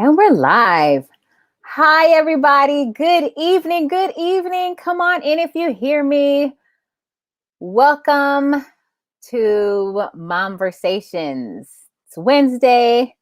And we're live. Hi, everybody. Good evening. Good evening. Come on in if you hear me. Welcome to MomVersations. It's Wednesday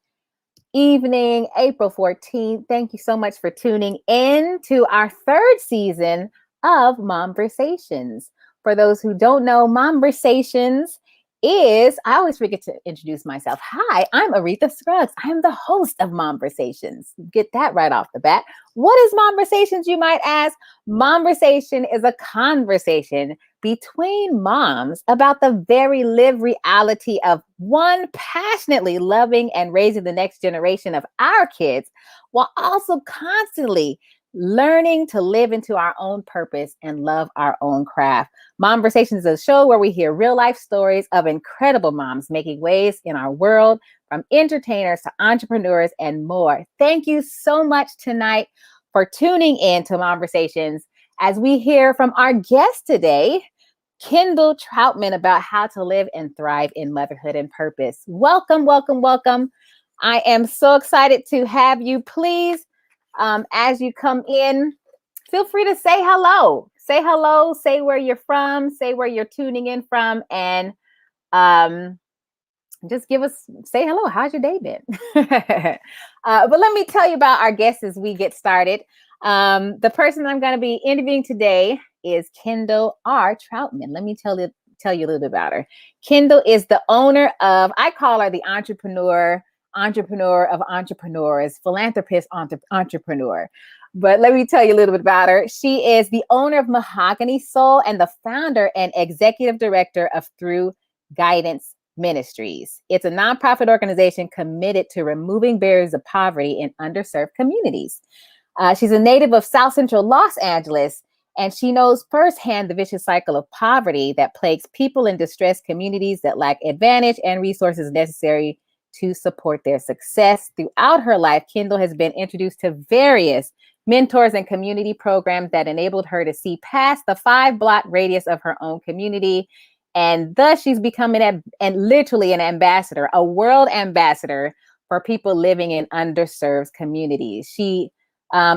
evening, April 14th. Thank you so much for tuning in to our third season of MomVersations. For those who don't know, MomVersations I always forget to introduce myself. Hi, I'm Aretha Scruggs. I'm the host of MomVersations. Get that right off the bat. What is MomVersations, you might ask? MomVersation is a conversation between moms about the very live reality of one passionately loving and raising the next generation of our kids while also constantly learning to live into our own purpose and love our own craft. MomVersations is a show where we hear real life stories of incredible moms making waves in our world, from entertainers to entrepreneurs and more. Thank you so much tonight for tuning in to MomVersations as we hear from our guest today, Kendal Troutman, about how to live and thrive in motherhood and purpose. Welcome, welcome, welcome. I am so excited to have you. Please, as you come in, feel free to say hello. Say hello, say where you're from, say where you're tuning in from, and just say hello. How's your day been? But let me tell you about our guests as we get started. The person I'm going to be interviewing today is Kendal R. Troutman. Let me tell you a little bit about her. Kendal is the owner of, I call her the entrepreneur of entrepreneurs, philanthropist entrepreneur. But let me tell you a little bit about her. She is the owner of Mahogany Soul and the founder and executive director of Through Guidance Ministries. It's a nonprofit organization committed to removing barriers of poverty in underserved communities. She's a native of South Central Los Angeles, and she knows firsthand the vicious cycle of poverty that plagues people in distressed communities that lack advantage and resources necessary to support their success. Throughout her life, Kendal has been introduced to various mentors and community programs that enabled her to see past the 5-block radius of her own community. And thus she's becoming literally an ambassador, a world ambassador for people living in underserved communities. She,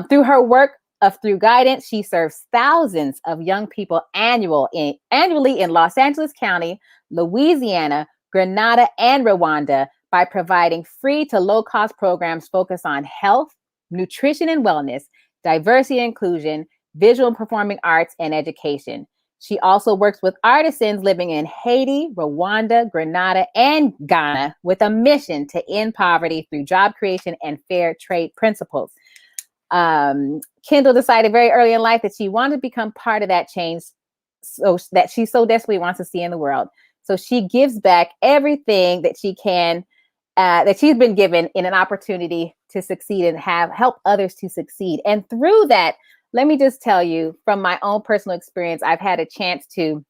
through her work of Through Guidance, she serves thousands of young people annually in Los Angeles County, Louisiana, Grenada, and Rwanda by providing free to low-cost programs focused on health, nutrition and wellness, diversity and inclusion, visual and performing arts, and education. She also works with artisans living in Haiti, Rwanda, Grenada, and Ghana with a mission to end poverty through job creation and fair trade principles. Kendal decided very early in life that she wanted to become part of that change so that she so desperately wants to see in the world. So she gives back everything that she can, that she's been given in an opportunity to succeed and help others to succeed. And through that, let me just tell you from my own personal experience, I've had a chance to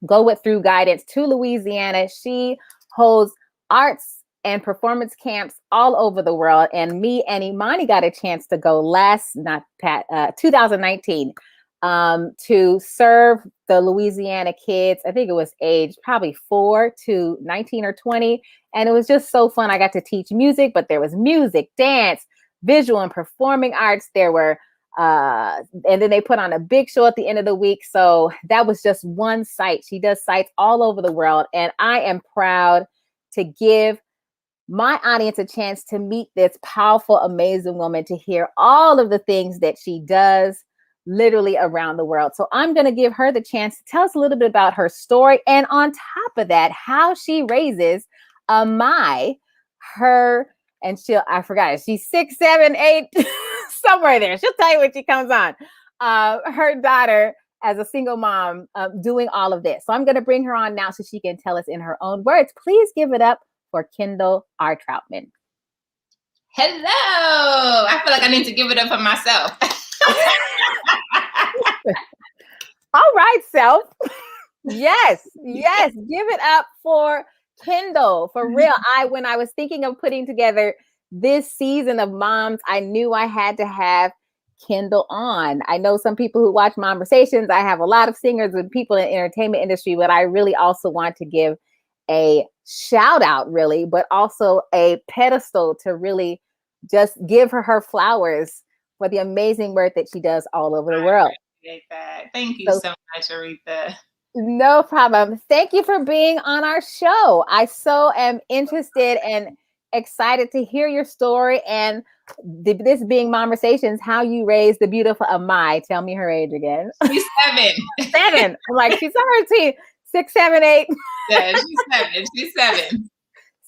go Through Guidance to Louisiana. She holds arts and performance camps all over the world. And me and Imani got a chance to go 2019 to serve the Louisiana kids. I think it was aged probably 4 to 19 or 20. And it was just so fun. I got to teach music, but there was music, dance, visual and performing arts. There were and then they put on a big show at the end of the week. So that was just one site. She does sites all over the world. And I am proud to give my audience a chance to meet this powerful, amazing woman, to hear all of the things that she does literally around the world. So I'm going to give her the chance to tell us a little bit about her story. And on top of that, how she raises and I forgot it. She's 6, 7, 8, somewhere there. She'll tell you when she comes on. Her daughter as a single mom doing all of this. So I'm going to bring her on now so she can tell us in her own words. Please give it up for Kendal R. Troutman. Hello. I feel like I need to give it up for myself. All right, self. Yes. Give it up for Kendal. For real. When I was thinking of putting together this season of moms, I knew I had to have Kendal on. I know some people who watch MomVersations. I have a lot of singers and people in the entertainment industry, but I really also want to give a shout out, really, but also a pedestal to really just give her flowers for the amazing work that she does all over the world. Appreciate that. Thank you So so much, Aretha. no problem. Thank you for being on our show. I so am interested and excited to hear your story and this being MomVersations, how you raised the beautiful Amai. Tell me her age again. She's 7. 7. I'm like, she's somewhere between 6, 7, 8. Yeah, she's 7. She's 7.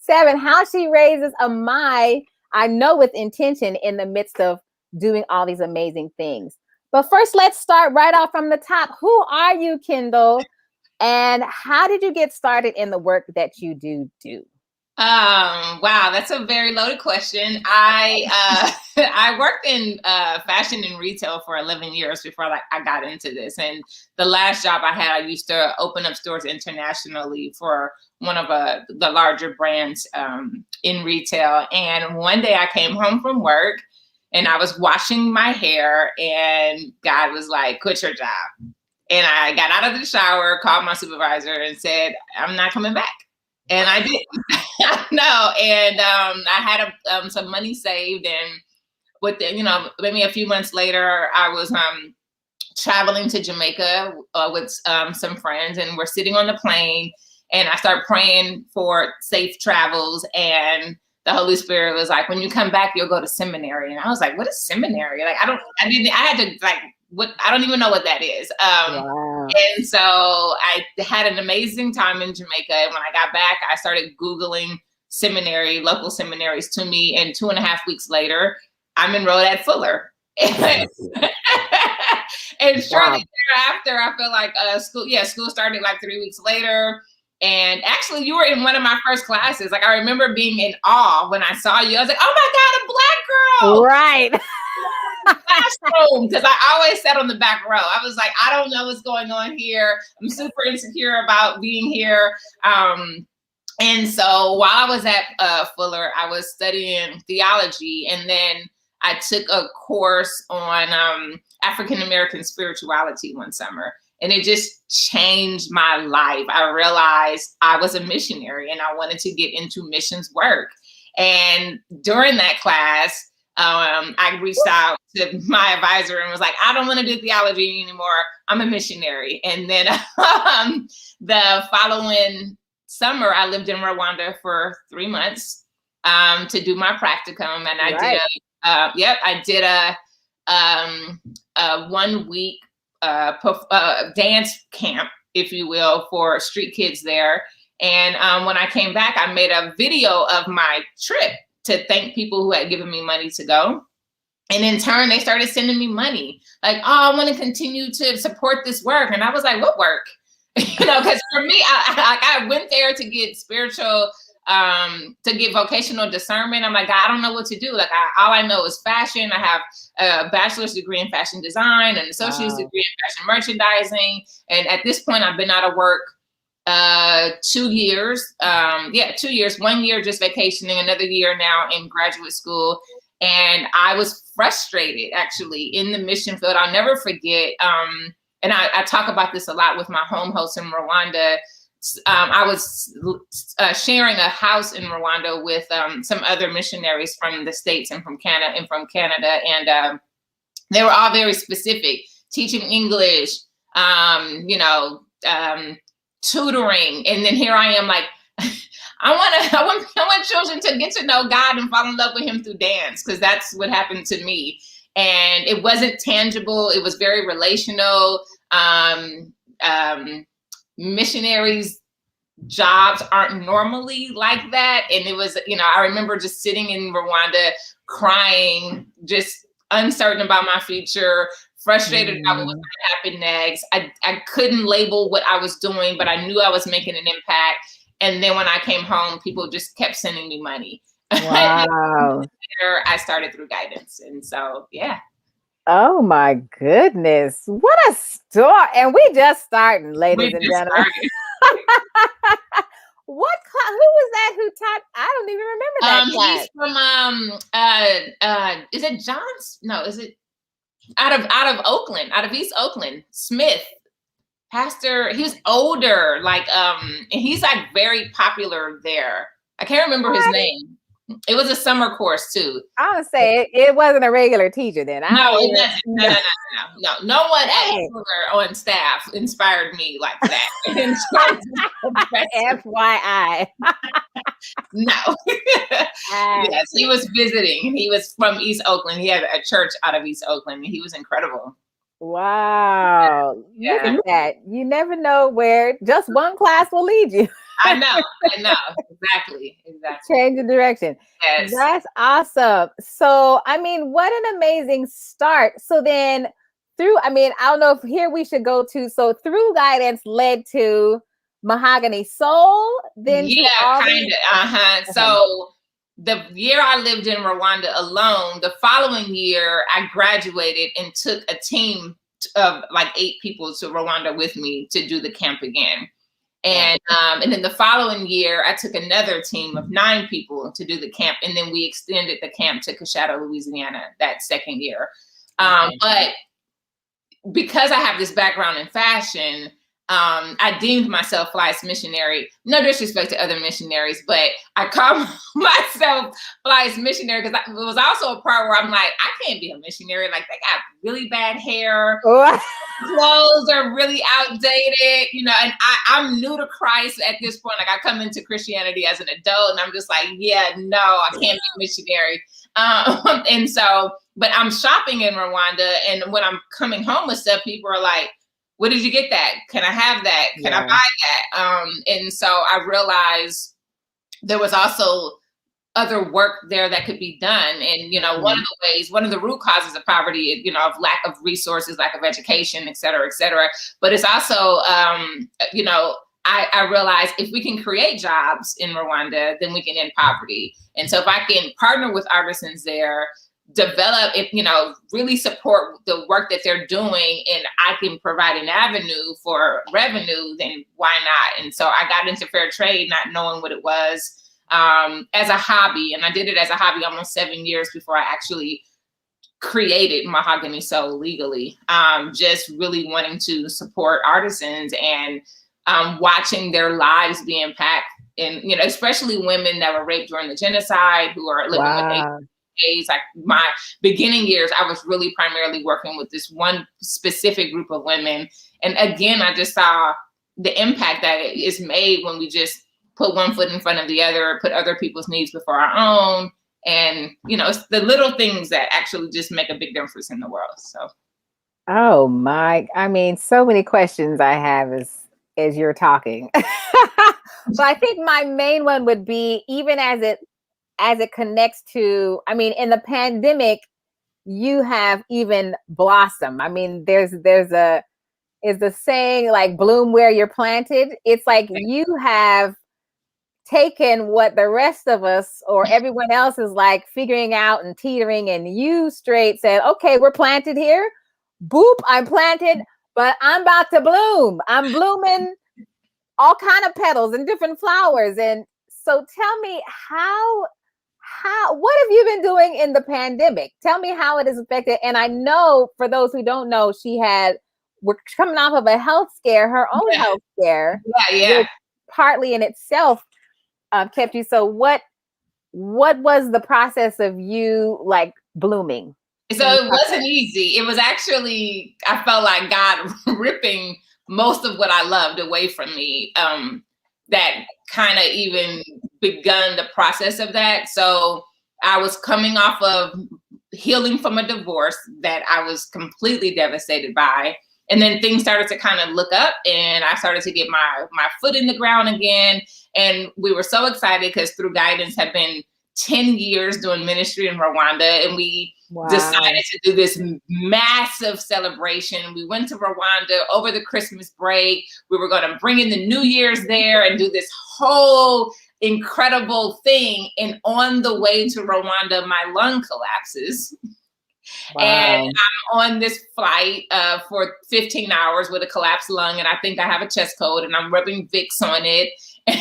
7. How she raises Amai, I know with intention in the midst of doing all these amazing things. But first, let's start right off from the top. Who are you, Kendal? And how did you get started in the work that you do? Wow, that's a very loaded question. I worked in fashion and retail for 11 years before I got into this. And the last job I had, I used to open up stores internationally for one of the larger brands in retail. And one day I came home from work and I was washing my hair and God was like, quit your job. And I got out of the shower, called my supervisor and said, I'm not coming back. And I did. No. And I had some money saved. And with maybe a few months later, I was traveling to Jamaica with some friends, and we're sitting on the plane. And I started praying for safe travels. And the Holy Spirit was like, when you come back, you'll go to seminary. And I was like, what is seminary? Like, I had to I don't even know what that is. Wow. And so I had an amazing time in Jamaica. And when I got back, I started Googling local seminaries to me. And 2.5 weeks later, I'm enrolled at Fuller. And shortly thereafter, I feel like school started like 3 weeks later. And actually, you were in one of my first classes. Like, I remember being in awe when I saw you. I was like, oh my God, a Black girl. Right. Classroom, because I always sat on the back row. I was like, I don't know what's going on here. I'm super insecure about being here. And so while I was at Fuller, I was studying theology, and then I took a course on African American spirituality one summer, and it just changed my life. I realized I was a missionary and I wanted to get into missions work. And during that class, I reached out to my advisor and was like, I don't want to do theology anymore. I'm a missionary. And then the following summer, I lived in Rwanda for 3 months to do my practicum. And I did a 1 week dance camp, if you will, for street kids there. And when I came back, I made a video of my trip to thank people who had given me money to go. And in turn, they started sending me money. Like, oh, I want to continue to support this work. And I was like, what work? Because for me, I went there to get spiritual, to get vocational discernment. I'm like, I don't know what to do. Like, all I know is fashion. I have a bachelor's degree in fashion design and an associate's degree in fashion merchandising. And at this point, I've been out of work 2 years. 2 years, 1 year just vacationing, another year now in graduate school. And I was frustrated actually in the mission field. I'll never forget. And I talk about this a lot with my home host in Rwanda. I was sharing a house in Rwanda with some other missionaries from the States and from Canada. And they were all very specific, teaching English, tutoring. And then here I am like, I want children to get to know God and fall in love with him through dance, because that's what happened to me. And it wasn't tangible. It was very relational. Missionaries' jobs aren't normally like that. And it was, I remember just sitting in Rwanda crying, just uncertain about my future, frustrated about what was going to happen next. I couldn't label what I was doing, but I knew I was making an impact. And then when I came home, people just kept sending me money. Wow. I started through guidance. And so, yeah. Oh my goodness. What a story. And we just starting, ladies and gentlemen. Who was that who taught? I don't even remember that class. He's from is it Johns? No, is it out of Oakland, out of East Oakland, Smith. Pastor, he was older, and he's like very popular there. I can't remember his name. It was a summer course too. I would say it wasn't a regular teacher then. No, I don't it even, wasn't. No. No one at Dang. Fuller on staff inspired me like that. In terms of professor. FYI. No. Yes, he was visiting. He was from East Oakland. He had a church out of East Oakland. He was incredible. Wow. Yeah. Look at that. You never know where just one class will lead you. I know. Exactly. Change the direction. Yes. That's awesome. So, I mean, what an amazing start. So then I don't know if here we should go to, so through guidance led to Mahogany Soul, then yeah, kind of. Okay. So the year I lived in Rwanda alone, the following year I graduated and took a team of like 8 people to Rwanda with me to do the camp again. And then the following year, I took another team of 9 people to do the camp. And then we extended the camp to Coshado, Louisiana that second year. But because I have this background in fashion, I deemed myself Fly's missionary. No disrespect to other missionaries, but I call myself Fly's missionary because it was also a part where I'm like, I can't be a missionary. Like, they got really bad hair. Clothes are really outdated, and I'm new to Christ at this point. Like, I come into Christianity as an adult, and I'm just like, yeah, no, I can't be a missionary. And so, but I'm shopping in Rwanda, and when I'm coming home with stuff, people are like, where did you get that? Can I have that? Can I buy that? And so I realized there was also other work there that could be done. And, one of the root causes of poverty, of lack of resources, lack of education, et cetera, et cetera. But it's also, I realized if we can create jobs in Rwanda, then we can end poverty. And so if I can partner with artisans there, develop it, really support the work that they're doing, and I can provide an avenue for revenue, then why not? And so I got into fair trade, not knowing what it was, as a hobby. And I did it as a hobby almost 7 years before I actually created Mahogany Soul legally. Just really wanting to support artisans and watching their lives be impacted, and especially women that were raped during the genocide, who are living with days. Like, my beginning years, I was really primarily working with this one specific group of women. And again, I just saw the impact that it is made when we just put one foot in front of the other, put other people's needs before our own. And, it's the little things that actually just make a big difference in the world. So. Oh my, so many questions I have as you're talking. So I think my main one would be, even as it connects to, in the pandemic, you have even blossomed. There's a saying like, bloom where you're planted. It's like you have taken what the rest of us or everyone else is like figuring out and teetering, and you straight said, okay, we're planted here. Boop, I'm planted, but I'm about to bloom. I'm blooming all kind of petals and different flowers. And so tell me what have you been doing in the pandemic? Tell me how it has affected. And I know, for those who don't know, we're coming off of a health scare, her own health scare. Which partly in itself kept you. So what was the process of you like blooming? So it wasn't easy. It was actually, I felt like God ripping most of what I loved away from me. That kind of even begun the process of that. So I was coming off of healing from a divorce that I was completely devastated by. And then things started to kind of look up, and I started to get my foot in the ground again. And we were so excited because through guidance had been 10 years doing ministry in Rwanda, and we decided to do this massive celebration. We went to Rwanda over the Christmas break. We were going to bring in the New Year's there and do this whole incredible thing. And on the way to Rwanda, my lung collapses. And I'm on this flight for 15 hours with a collapsed lung, and I think I have a chest cold, and I'm rubbing Vicks on it.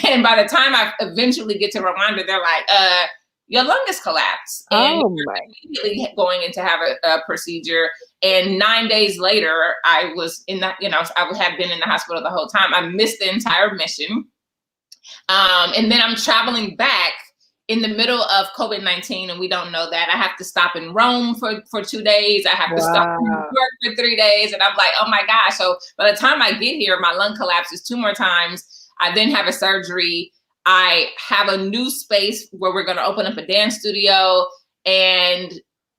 And by the time I eventually get to Rwanda, they're like, your lung is collapsed. And you're immediately going in to have a procedure. And 9 days later, I was in that, I had been in the hospital the whole time. I missed the entire mission. And then I'm traveling back, in the middle of COVID-19, and we don't know that. I have to stop in Rome for 2 days. I have to stop in New York for 3 days. And I'm like, oh my gosh. So by the time I get here, my lung collapses 2 more times. I then have a surgery. I have a new space where we're going to open up a dance studio, and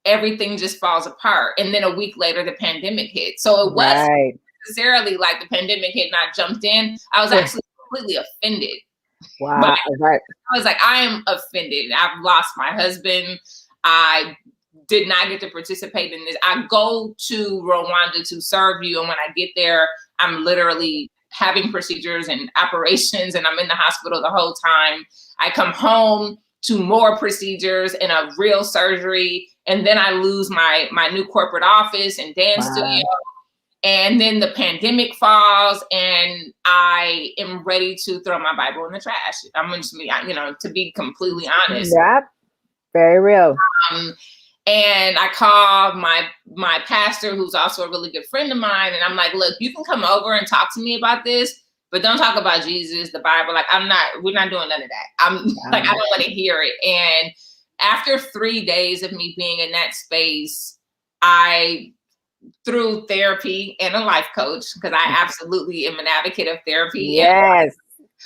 everything just falls apart. And then a week later, the pandemic hit. So it wasn't necessarily like the pandemic hit and I jumped in. I was actually completely offended. Wow. I was like, I am offended. I've lost my husband. I did not get to participate in this. I go to Rwanda to serve you. And when I get there, I'm literally having procedures and operations, and I'm in the hospital the whole time. I come home to more procedures and a real surgery. And then I lose my new corporate office and dance studio. And then the pandemic falls, and I am ready to throw my Bible in the trash. I'm going to be completely honest. Yep, very real. And I call my pastor, who's also a really good friend of mine, and I'm like, look, you can come over and talk to me about this, but don't talk about Jesus, the Bible. Like, we're not doing none of that. I'm like, I don't want to hear it. And after 3 days of me being in that space, through therapy and a life coach, because I absolutely am an advocate of therapy. Yes,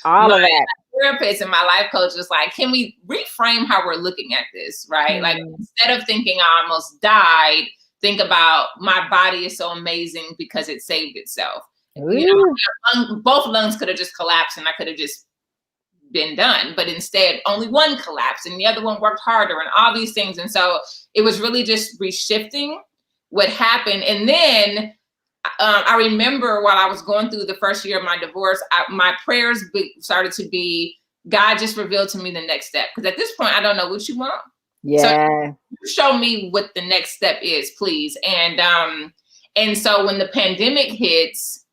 all of that. Therapist and my life coach was like, can we reframe how we're looking at this, right? Like, instead of thinking I almost died, think about my body is so amazing because it saved itself. Both lungs could have just collapsed and I could have just been done, but instead only one collapsed and the other one worked harder and all these things. And so it was really just reshifting what happened. And then I remember while I was going through the first year of my divorce, my prayers started to be, God, just revealed to me the next step. Because at this point, I don't know what you want. Yeah. So show me what the next step is, please. And so when the pandemic hits,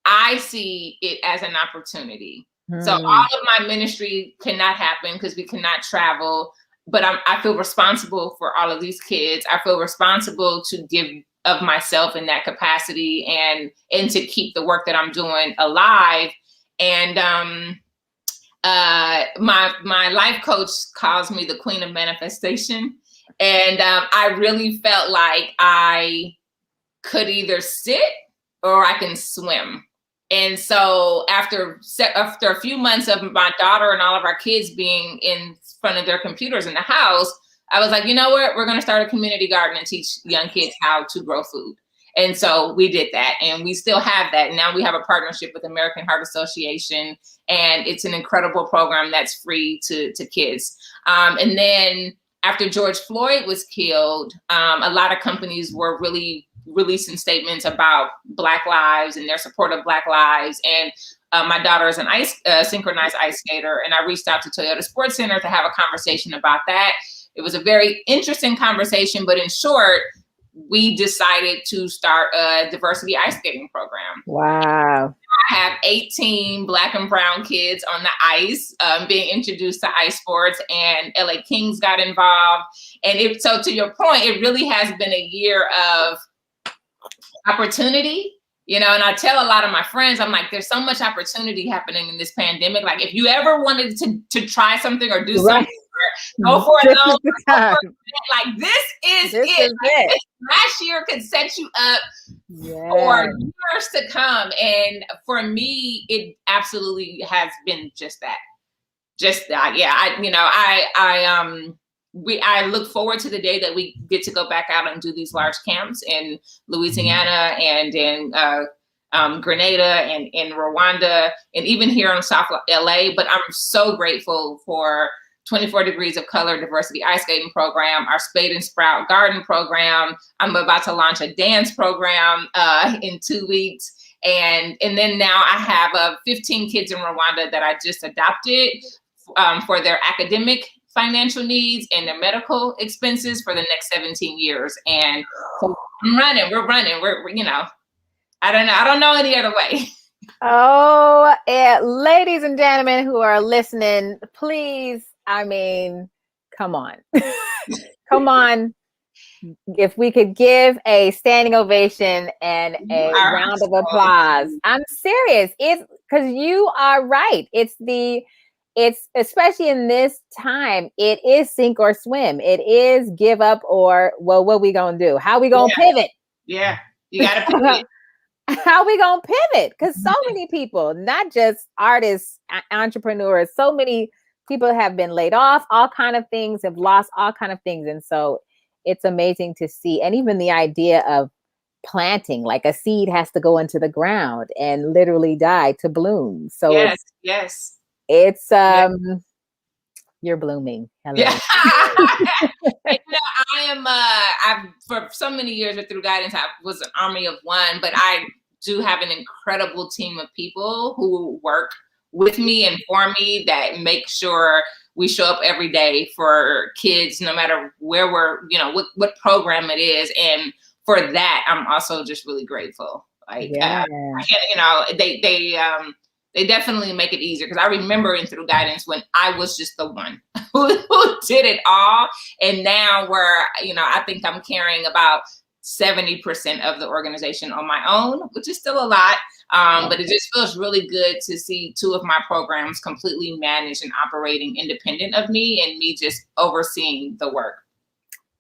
I see it as an opportunity. So all of my ministry cannot happen because we cannot travel. But I feel responsible for all of these kids. I feel responsible to give of myself in that capacity and to keep the work that I'm doing alive. And my life coach calls me the Queen of Manifestation. And I really felt like I could either sit or I can swim. And so after a few months of my daughter and all of our kids being in front of their computers in the house, I was like, you know what? We're going to start a community garden and teach young kids how to grow food. And so we did that, and we still have that. Now we have a partnership with American Heart Association, and it's an incredible program that's free to kids. And then after George Floyd was killed, a lot of companies were really releasing statements about Black lives and their support of Black lives. And my daughter is an synchronized ice skater, and I reached out to Toyota Sports Center to have a conversation about that. It was a very interesting conversation, but in short, we decided to start a diversity ice skating program. Wow. I have 18 Black and brown kids on the ice being introduced to ice sports, and LA Kings got involved. And so to your point, it really has been a year of opportunity, and I tell a lot of my friends, I'm like, there's so much opportunity happening in this pandemic. Like, if you ever wanted to try something or do something, go for it. Like, this is it. Last year could set you up for years to come. And for me, it absolutely has been just that. Yeah. I look forward to the day that we get to go back out and do these large camps in Louisiana and in Grenada and in Rwanda and even here in South LA. But I'm so grateful for 24 Degrees of Color Diversity Ice Skating Program, our Spade and Sprout Garden Program. I'm about to launch a dance program in 2 weeks. And then now I have 15 kids in Rwanda that I just adopted for their academic financial needs and their medical expenses for the next 17 years. And so we're running, I don't know any other way. Oh, ladies and gentlemen who are listening, please, come on. Come on. If we could give a standing ovation and a round of applause. I'm serious. It's because you are right. It's it's especially in this time, it is sink or swim. It is give up or, well, what we gonna do? How we gonna pivot? Yeah, you gotta pivot. How we gonna pivot? Because so many people, not just artists, entrepreneurs, so many people have been laid off, all kind of things, have lost all kind of things. And so it's amazing to see. And even the idea of planting, like a seed has to go into the ground and literally die to bloom. So it's you're blooming. Hello. Yeah. I've for so many years through guidance, I was an army of one, but I do have an incredible team of people who work with me and for me that make sure we show up every day for kids, no matter where we're, what program it is. And for that, I'm also just really grateful. Like, they definitely make it easier, because I remember in through guidance when I was just the one who did it all. And now I think I'm carrying about 70% of the organization on my own, which is still a lot. But it just feels really good to see 2 of my programs completely managed and operating independent of me, and me just overseeing the work.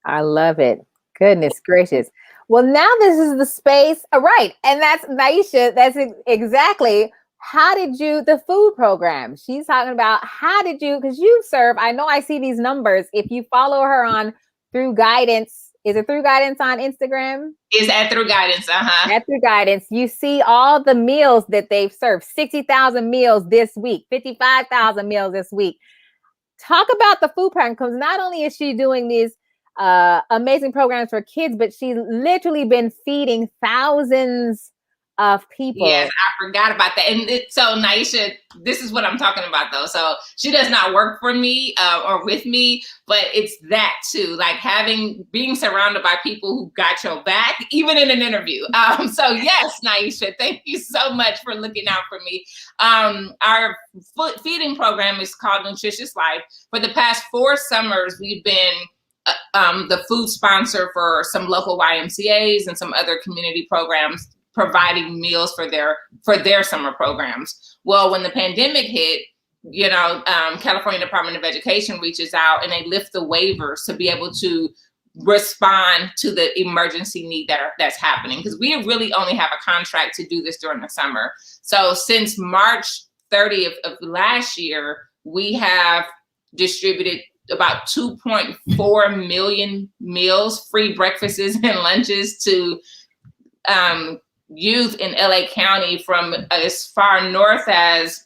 I love it. Goodness gracious. Well, now this is the space. Right. And that's Naisha. That's exactly. How did you, the food program, she's talking about, how did you, because you serve, I know I see these numbers. If you follow her on Through Guidance, is it Through Guidance on Instagram? Is at Through Guidance, At Through Guidance, you see all the meals that they've served, 60,000 meals this week, 55,000 meals this week. Talk about the food program, because not only is she doing these amazing programs for kids, but she's literally been feeding thousands of people. Yes, I forgot about that. And so Naisha, this is what I'm talking about though. So she does not work for me or with me, but it's that too, like being surrounded by people who got your back, even in an interview. So yes, Naisha, thank you so much for looking out for me. Our feeding program is called Nutritious Life. For the past 4 summers, we've been the food sponsor for some local YMCAs and some other community programs, providing meals for their summer programs. Well, when the pandemic hit, California Department of Education reaches out and they lift the waivers to be able to respond to the emergency need that's happening, because we really only have a contract to do this during the summer. So since March 30th of last year, we have distributed about 2.4 million meals, free breakfasts and lunches to youth in LA County, from as far north as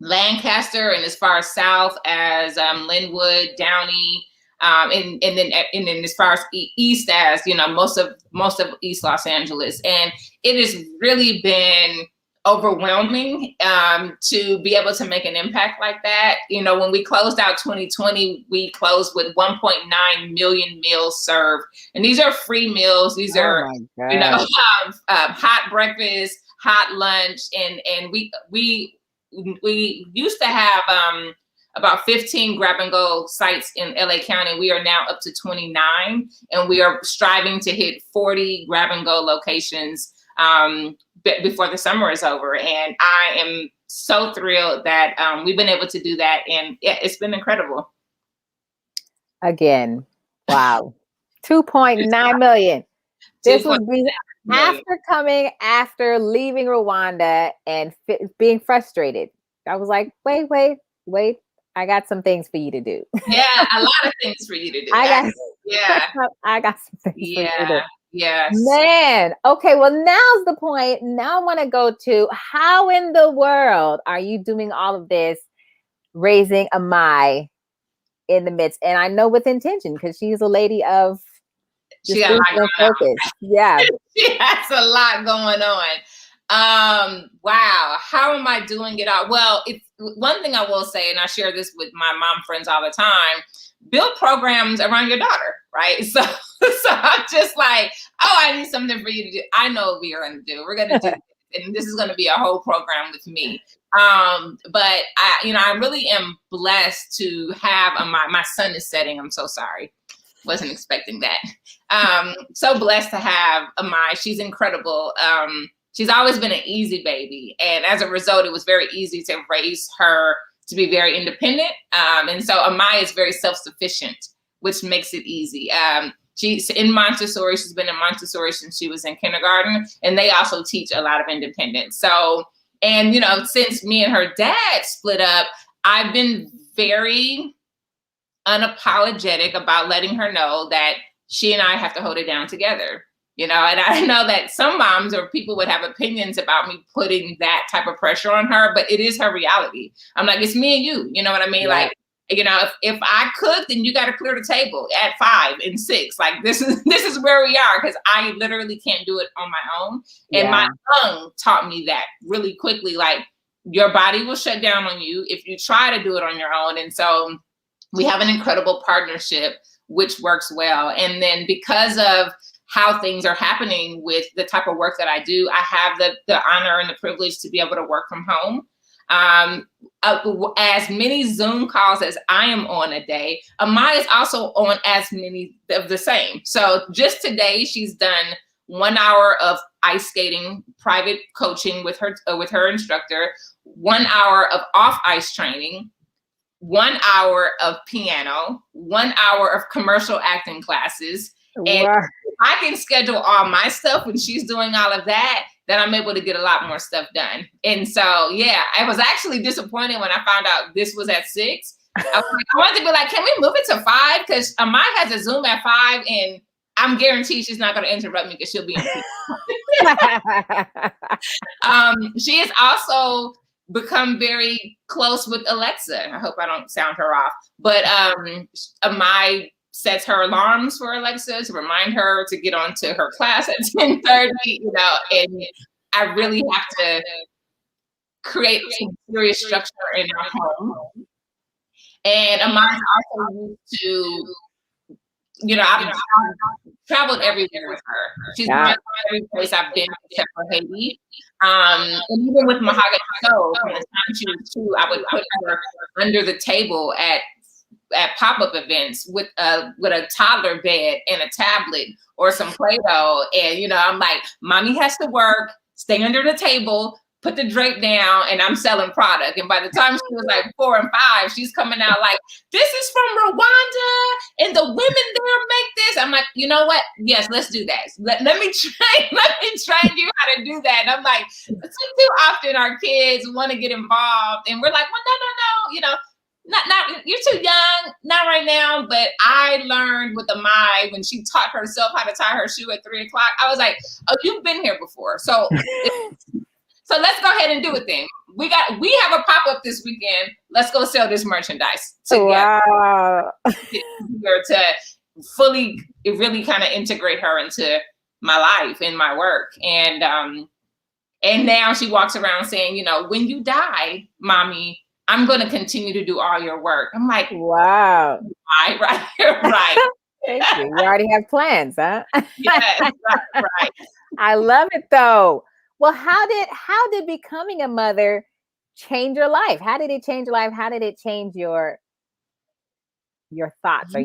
Lancaster and as far south as Linwood, Downey, and then as far as east as most of East Los Angeles. And it has really been overwhelming to be able to make an impact like that. When we closed out 2020, we closed with 1.9 million meals served, and these are free meals. These are hot breakfast, hot lunch, and we used to have about 15 grab and go sites in LA County. We are now up to 29, and we are striving to hit 40 grab and go locations before the summer is over. And I am so thrilled that we've been able to do that. And it's been incredible. Again, wow. 2.9 million. This would be after leaving Rwanda and being frustrated. I was like, wait. I got some things for you to do. Yeah, a lot of things for you to do. I got some things for you to do. Yes. Man. Okay. Well, now's the point. Now I want to go to, how in the world are you doing all of this, raising Amai in the midst? And I know with intention, because she's a lady of she got a lot focus. Yeah. She has a lot going on. Wow. How am I doing it all? Well, it's one thing I will say, and I share this with my mom friends all the time: build programs around your daughter, right? So I'm just like, I need something for you to do. I know what we are going to do. We're going to do this, and this is going to be a whole program with me. But I really am blessed to have my son is setting. I'm so sorry. Wasn't expecting that. So blessed to have Amai. She's incredible. She's always been an easy baby. And as a result, it was very easy to raise her to be very independent. And so Amaya is very self-sufficient, which makes it easy. She's in Montessori. She's been in Montessori since she was in kindergarten, and they also teach a lot of independence. So, and, you know, since me and her dad split up, I've been very unapologetic about letting her know that she and I have to hold it down together. You know, and I know that some moms or people would have opinions about me putting that type of pressure on her, but it is her reality. I'm like, it's me and you. You know what I mean? Yeah. Like, you know, if I cook, then you got to clear the table at 5 and 6. Like, this is where we are, because I literally can't do it on my own. And my tongue taught me that really quickly. Like, your body will shut down on you if you try to do it on your own. And so we have an incredible partnership, which works well. And then because of how things are happening with the type of work that I do, I have the honor and the privilege to be able to work from home. As many Zoom calls as I am on a day, Amaya is also on as many of the same. So just today, she's done 1 hour of ice skating, private coaching with her instructor, 1 hour of off ice training, 1 hour of piano, 1 hour of commercial acting classes. And Wow. I can schedule all my stuff when she's doing all of that, then I'm able to get a lot more stuff done. And so, yeah, I was actually disappointed when I found out this was at 6. I wanted to be like, can we move it to 5? Because Amaya has a Zoom at 5, and I'm guaranteed she's not going to interrupt me because she'll be in peace. She has also become very close with Alexa. I hope I don't sound her off. But Amaya sets her alarms for Alexa to remind her to get on to her class at 10:30, you know, and I really have to create some serious structure in our home. And Amaya also used to, you know, I've traveled everywhere with her. She's gone to every place I've been except for Haiti. And even with Mahogany Soul, from the time she was 2, I would put her under the table at pop-up events with a toddler bed and a tablet or some Play-Doh. And, you know, I'm like, mommy has to work, stay under the table, put the drape down, and I'm selling product. And by the time she was like 4 and 5, she's coming out like, this is from Rwanda, and the women there make this. I'm like, you know what? Yes, let's do that. Let me train you how to do that. And I'm like, too often our kids want to get involved, and we're like, well, no, you know, not you're too young, not right now. But I learned with Amaya when she taught herself how to tie her shoe at 3 o'clock. I was like, oh, you've been here before. So let's go ahead and do it then. We have a pop-up this weekend. Let's go sell this merchandise together. Wow. To fully, really kind of integrate her into my life and my work. And now she walks around saying, you know, when you die, mommy, I'm going to continue to do all your work. I'm like, wow. Right. Thank you. You already have plans, huh? Yes, right. I love it though. Well, how did becoming a mother change your life? How did it change your life? How did it change your thoughts? Or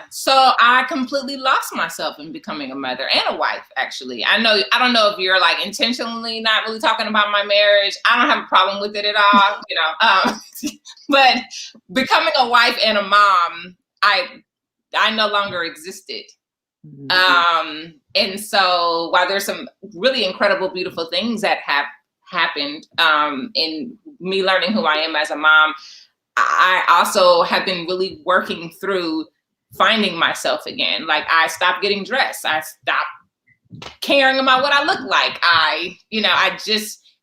so I completely lost myself in becoming a mother and a wife, actually. I don't know if you're like intentionally not really talking about my marriage. I don't have a problem with it at all, you know. But becoming a wife and a mom, I no longer existed. Mm-hmm. And so while there's some really incredible, beautiful things that have happened in me learning who I am as a mom, I also have been really working through finding myself again. Like, I stopped getting dressed. I stopped caring about what I look like.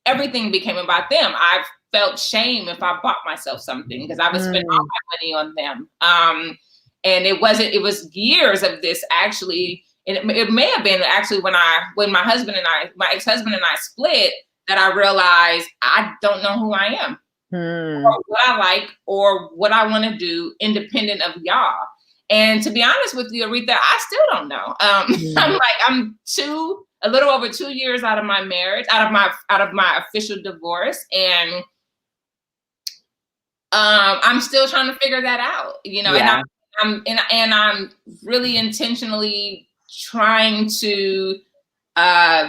Everything became about them. I felt shame if I bought myself something because I would spend all my money on them. And it was years of this actually. And it may have been actually when my ex-husband and I split, that I realized I don't know who I am. Or what I like or what I want to do independent of y'all. And to be honest with you, Aretha, I still don't know. I'm a little over 2 years out of my marriage, out of my official divorce. And I'm still trying to figure that out, you know. Yeah. And I'm really intentionally trying to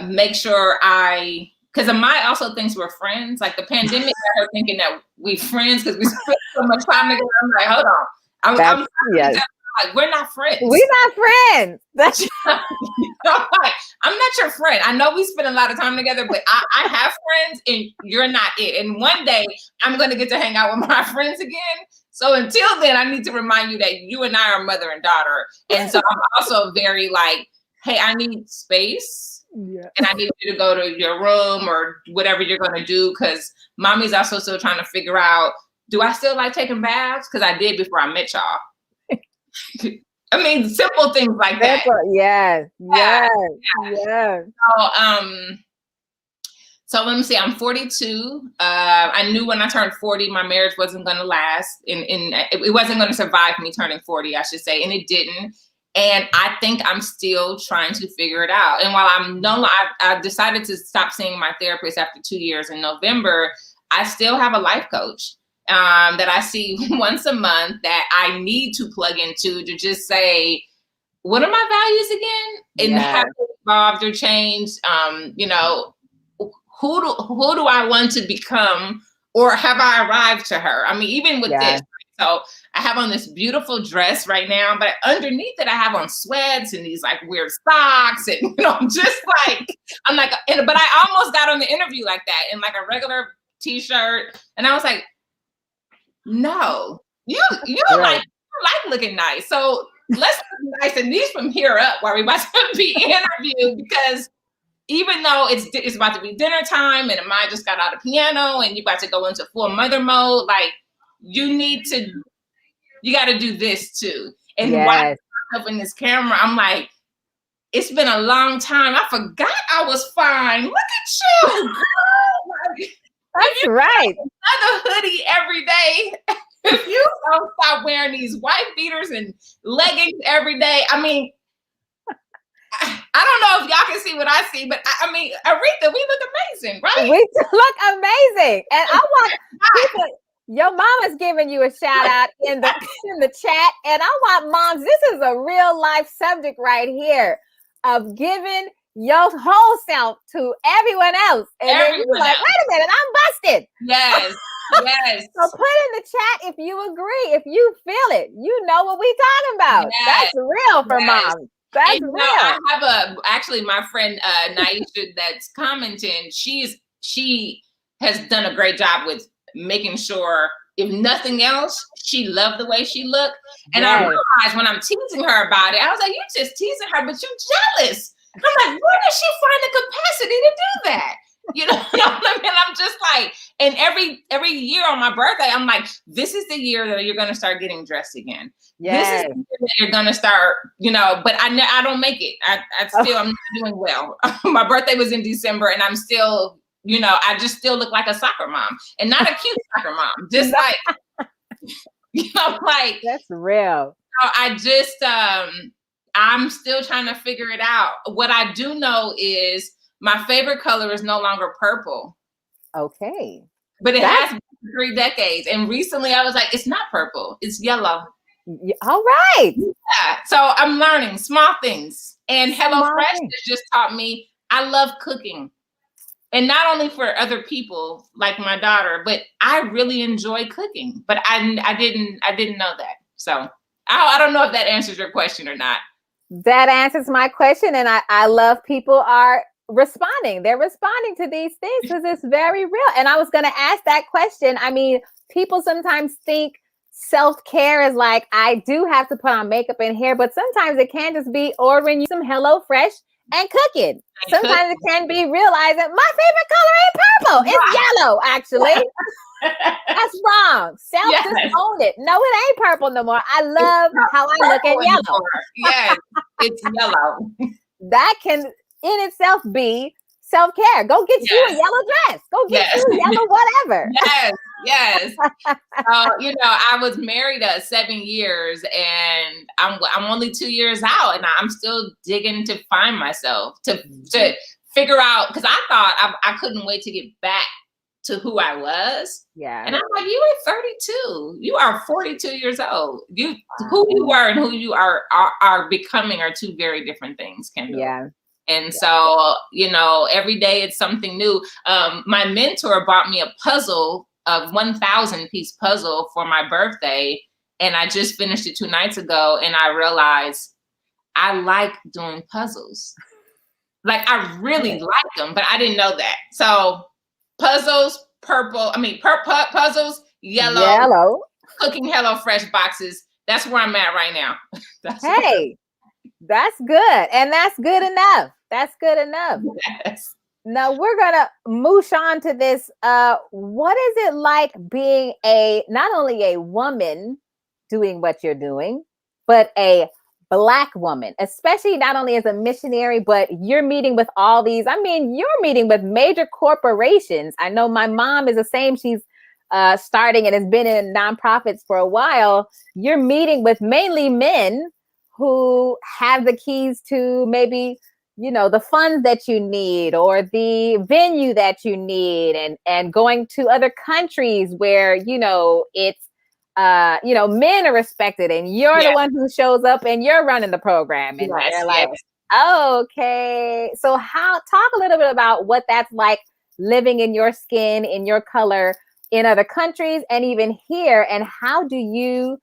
make sure I because Amaya also thinks we're friends. Like the pandemic got her thinking that we friends because we spend so much time together. I'm like, hold on. I'm yes. like, we're not friends. We're not friends. That's I'm not your friend. I know we spend a lot of time together, but I have friends and you're not it. And one day I'm going to get to hang out with my friends again. So until then, I need to remind you that you and I are mother and daughter. And so I'm also very like, hey, I need space. Yeah. And I need you to go to your room or whatever you're going to do. Because mommy's also still trying to figure out, do I still like taking baths? Because I did before I met y'all. I mean, simple things like that. Yes. So let me see. I'm 42. I knew when I turned 40, my marriage wasn't going to last, and it wasn't going to survive me turning 40, I should say, and it didn't. And I think I'm still trying to figure it out. And while I decided to stop seeing my therapist after 2 years in November, I still have a life coach that I see once a month that I need to plug into to just say, what are my values again? And have they evolved or changed? You know, who do I want to become, or have I arrived to her? I mean, even with this, so I have on this beautiful dress right now, but underneath it, I have on sweats and these like weird socks, and you know, just like but I almost got on the interview like that in like a regular t-shirt, and I was like, no, you like looking nice, so let's look nice and these from here up while we're about to be interviewed, because even though it's about to be dinner time and Amaya just got out of piano and you got to go into full mother mode, like you got to do this too. And watching myself in this camera, I'm like, it's been a long time. I forgot I was fine. Look at you. That's right. Another hoodie every day. If you don't stop wearing these white beaters and leggings every day, I mean, I don't know if y'all can see what I see, but I mean, Aretha, we look amazing, right? We look amazing. And I want people, your mama's giving you a shout out in the chat. And I want moms, this is a real life subject right here of giving your whole self to everyone else. And then you're like, wait a minute, I'm busted. Yes. Yes. So put in the chat if you agree, if you feel it. You know what we talking about. Yes. That's real for moms. That's real. I have actually my friend Naisha that's commenting. She has done a great job with making sure, if nothing else, she loved the way she looked. And I realized when I'm teasing her about it, I was like, you're just teasing her, but you're jealous. I'm like, where does she find the capacity to do that? You know what I mean? I'm just like, and every year on my birthday, I'm like, this is the year that you're going to start getting dressed again. Yes. This is the year that you're going to start, you know, but I don't make it. I'm not doing well. My birthday was in December and I'm still, you know, I just still look like a soccer mom, and not a cute soccer mom. Just like, you know, like. That's real. So I just, I'm still trying to figure it out. What I do know is my favorite color is no longer purple. Okay. But it has been 3 decades. And recently I was like, it's not purple, it's yellow. All right. Yeah. So I'm learning small things. And HelloFresh has just taught me I love cooking. And not only for other people like my daughter, but I really enjoy cooking. But I didn't know that. So I don't know if that answers your question or not. That answers my question. And I love people are responding. They're responding to these things because it's very real. And I was going to ask that question. I mean, people sometimes think self-care is like, I do have to put on makeup and hair, but sometimes it can just be ordering you some HelloFresh and cooking. Sometimes it can be realizing my favorite color ain't purple. It's yellow, actually. That's wrong. Just own it. No, it ain't purple no more. I love how I look at yellow. Yes, it's yellow. That can in itself be self-care. Go get you a yellow dress. Go get you a yellow whatever. Yes. You know, I was married 7 years and I'm only 2 years out and I'm still digging to find myself, to figure out, because I thought I couldn't wait to get back to who I was. Yeah. And I'm like, you are 32. You are 42 years old. Who you were and who you are becoming are two very different things, Kendal. Yeah. And so, you know, every day it's something new. My mentor bought me a puzzle, a 1,000 piece puzzle for my birthday. And I just finished it 2 nights ago. And I realized I like doing puzzles. Like, I really like them, but I didn't know that. So puzzles, puzzles, yellow, cooking HelloFresh boxes. That's where I'm at right now. Hey, that's good. And that's good enough. That's good enough. Yes. Now we're gonna moosh on to this. What is it like being not only a woman doing what you're doing, but a Black woman, especially not only as a missionary, but you're meeting with all these. I mean, you're meeting with major corporations. I know my mom is the same. She's starting and has been in nonprofits for a while. You're meeting with mainly men who have the keys to maybe, you know, the funds that you need or the venue that you need, and going to other countries where, you know, it's you know, men are respected and you're the one who shows up and you're running the program, and they're like, okay. So talk a little bit about what that's like, living in your skin, in your color, in other countries and even here, and how do you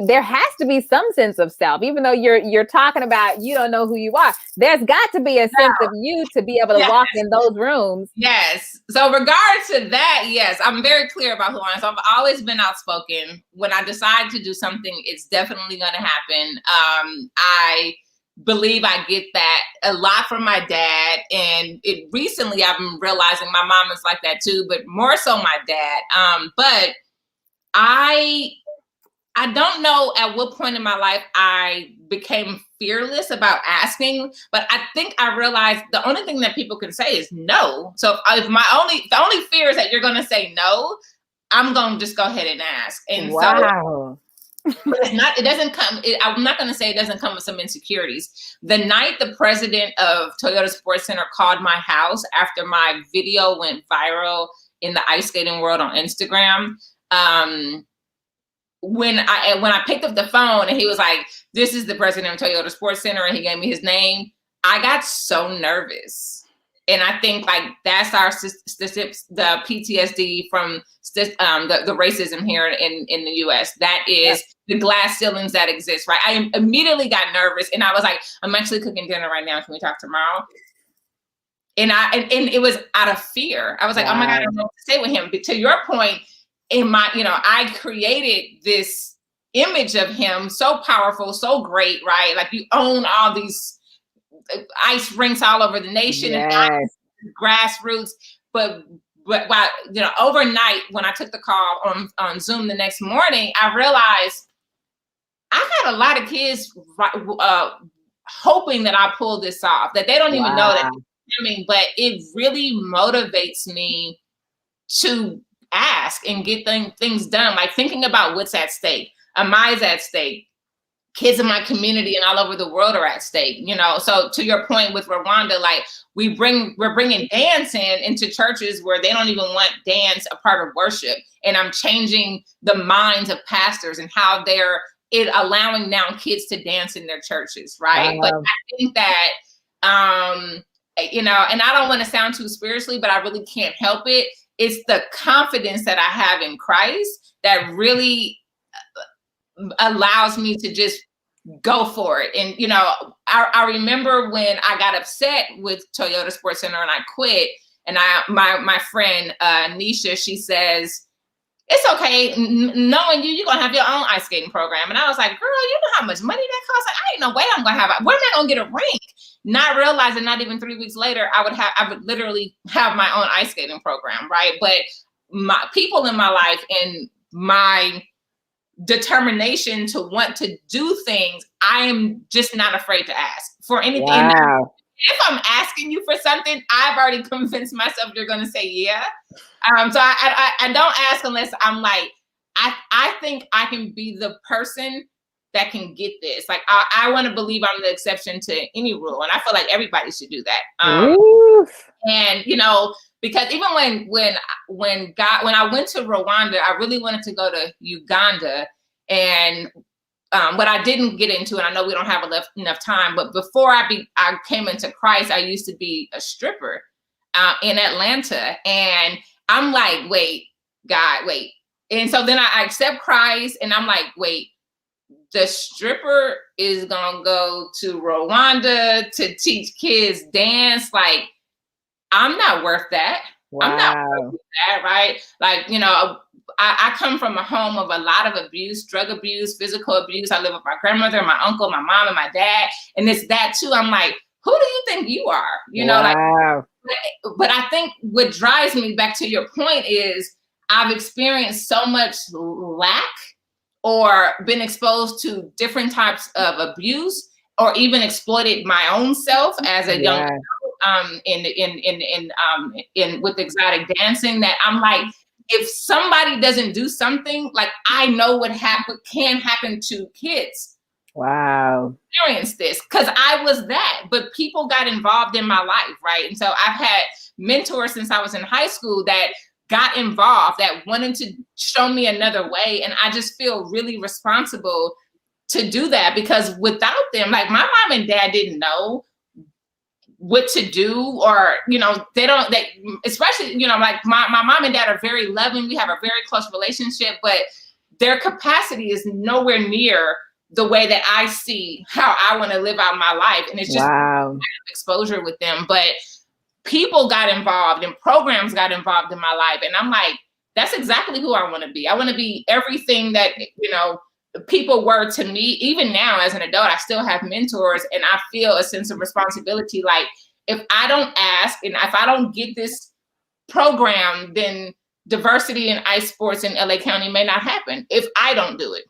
there has to be some sense of self, even though you're talking about you don't know who you are. There's got to be a sense of you to be able to walk in those rooms. Yes. So regards to that, yes, I'm very clear about who I am. So I've always been outspoken. When I decide to do something, it's definitely going to happen. I believe I get that a lot from my dad, and recently I've been realizing my mom is like that too, but more so my dad. But I don't know at what point in my life I became fearless about asking, but I think I realized the only thing that people can say is no. So if the only fear is that you're going to say no, I'm going to just go ahead and ask. And wow. But I'm not going to say it doesn't come with some insecurities. The night the president of Toyota Sports Center called my house after my video went viral in the ice skating world on Instagram, when I picked up the phone and he was like, "This is the president of Toyota Sports Center," and he gave me his name, I got so nervous. And I think like that's the PTSD from the racism here in the US. That is the glass ceilings that exist, right? I immediately got nervous and I was like, "I'm actually cooking dinner right now. Can we talk tomorrow?" And it was out of fear. I was like, "Oh my God, I don't know what to say with him." But to your point, I created this image of him so powerful, so great, right? Like you own all these ice rinks all over the nation and grassroots. But while, overnight when I took the call on Zoom the next morning, I realized I got a lot of kids hoping that I pull this off, that they don't even know that it's coming, but it really motivates me to ask and get things done. Like thinking about what's at stake. Amaya's at stake. Kids in my community and all over the world are at stake, So to your point with Rwanda, like we're bringing dance into churches where they don't even want dance a part of worship. And I'm changing the minds of pastors and how they're allowing now kids to dance in their churches, right? But I think that, and I don't want to sound too spiritually, but I really can't help it. It's the confidence that I have in Christ that really allows me to just go for it. And, I remember when I got upset with Toyota Sports Center and I quit, and my friend, Nisha, she says, "It's okay. Knowing you're going to have your own ice skating program." And I was like, "Girl, you know how much money that costs? Like, I ain't no way I'm going to have where am I going to get a rink?" Not realizing not even 3 weeks later, I would literally have my own ice skating program. Right. But my people in my life and my determination to want to do things, I am just not afraid to ask for anything. Wow. If I'm asking you for something, I've already convinced myself you're going to say yeah. So I don't ask unless I'm like, I think I can be the person that can get this. Like I want to believe I'm the exception to any rule, and I feel like everybody should do that. And because even when I went to Rwanda, I really wanted to go to Uganda, and what I didn't get into, and I know we don't have enough time, but before I came into Christ, I used to be a stripper in Atlanta. And I'm like, wait, God, wait. And so then I accept Christ, and I'm like, wait, the stripper is going to go to Rwanda to teach kids dance. Like, I'm not worth that. Wow. I'm not worth that, right? Like, you know, I come from a home of a lot of abuse, drug abuse, physical abuse. I live with my grandmother, my uncle, my mom, and my dad. And it's that too. I'm like, who do you think you are? You know, wow. like, but I think what drives me back to your point is I've experienced so much lack or been exposed to different types of abuse or even exploited my own self as a young adult, in with exotic dancing, that I'm like, if somebody doesn't do something, like, I know what can happen to kids. Wow. Experience this because I was that, but people got involved in my life, right? And so I've had mentors since I was in high school that got involved, that wanted to show me another way. And I just feel really responsible to do that, because without them, like, my mom and dad didn't know what to do, or, you know, they especially, you know, like my mom and dad are very loving. We have a very close relationship, but their capacity is nowhere near the way that I see how I want to live out my life. And it's just exposure with them. But people got involved and programs got involved in my life. And I'm like, that's exactly who I want to be. I want to be everything that, you know, people were to me. Even now as an adult, I still have mentors, and I feel a sense of responsibility. Like, if I don't ask and if I don't get this program, then diversity in ice sports in LA County may not happen if I don't do it.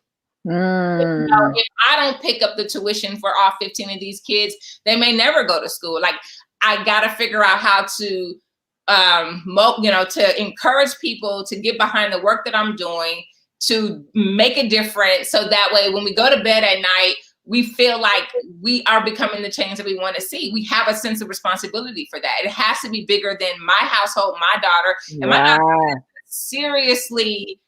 You know, if I don't pick up the tuition for all 15 of these kids, they may never go to school. Like, I got to figure out how to, you know, to encourage people to get behind the work that I'm doing, to make a difference. So that way, when we go to bed at night, we feel like we are becoming the change that we want to see. We have a sense of responsibility for that. It has to be bigger than my household, my daughter, and my daughter seriously,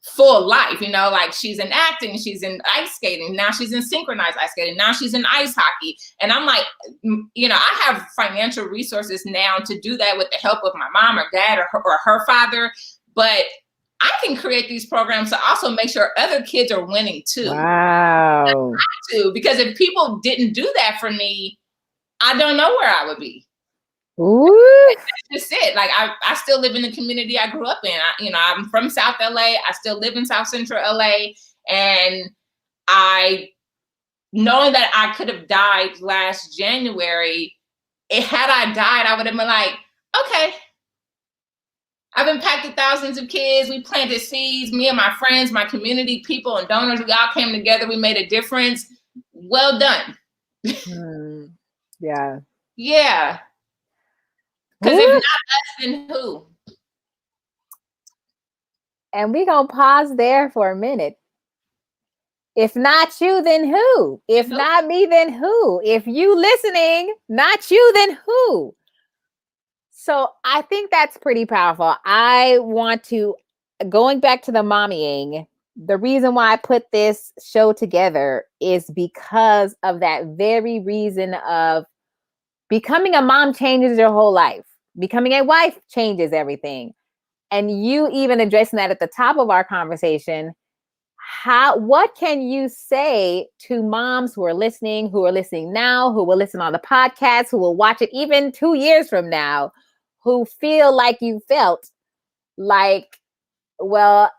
full life, you know, like, she's in acting, she's in ice skating, now she's in synchronized ice skating, now she's in ice hockey. And I'm like, you know, I have financial resources now to do that with the help of my mom or dad or her father, but I can create these programs to also make sure other kids are winning too. Wow. Because if people didn't do that for me, I don't know where I would be. Ooh. That's just it. Like, I still live in the community I grew up in. You know, I'm from South LA. I still live in South Central LA. And knowing that I could have died last January, had I died, I would have been like, okay, I've impacted thousands of kids. We planted seeds, me and my friends, my community, people and donors, we all came together. We made a difference. Well done. Yeah. Yeah. Because if not us, then who? And we're going to pause there for a minute. If not you, then who? If not me, then who? If you listening, not you, then who? So I think that's pretty powerful. I want to, going back to the mommying, the reason why I put this show together is because of that very reason of becoming a mom changes your whole life. Becoming a wife changes everything. And you even addressing that at the top of our conversation, what can you say to moms who are listening now, who will listen on the podcast, who will watch it even 2 years from now, who feel like you felt like, well,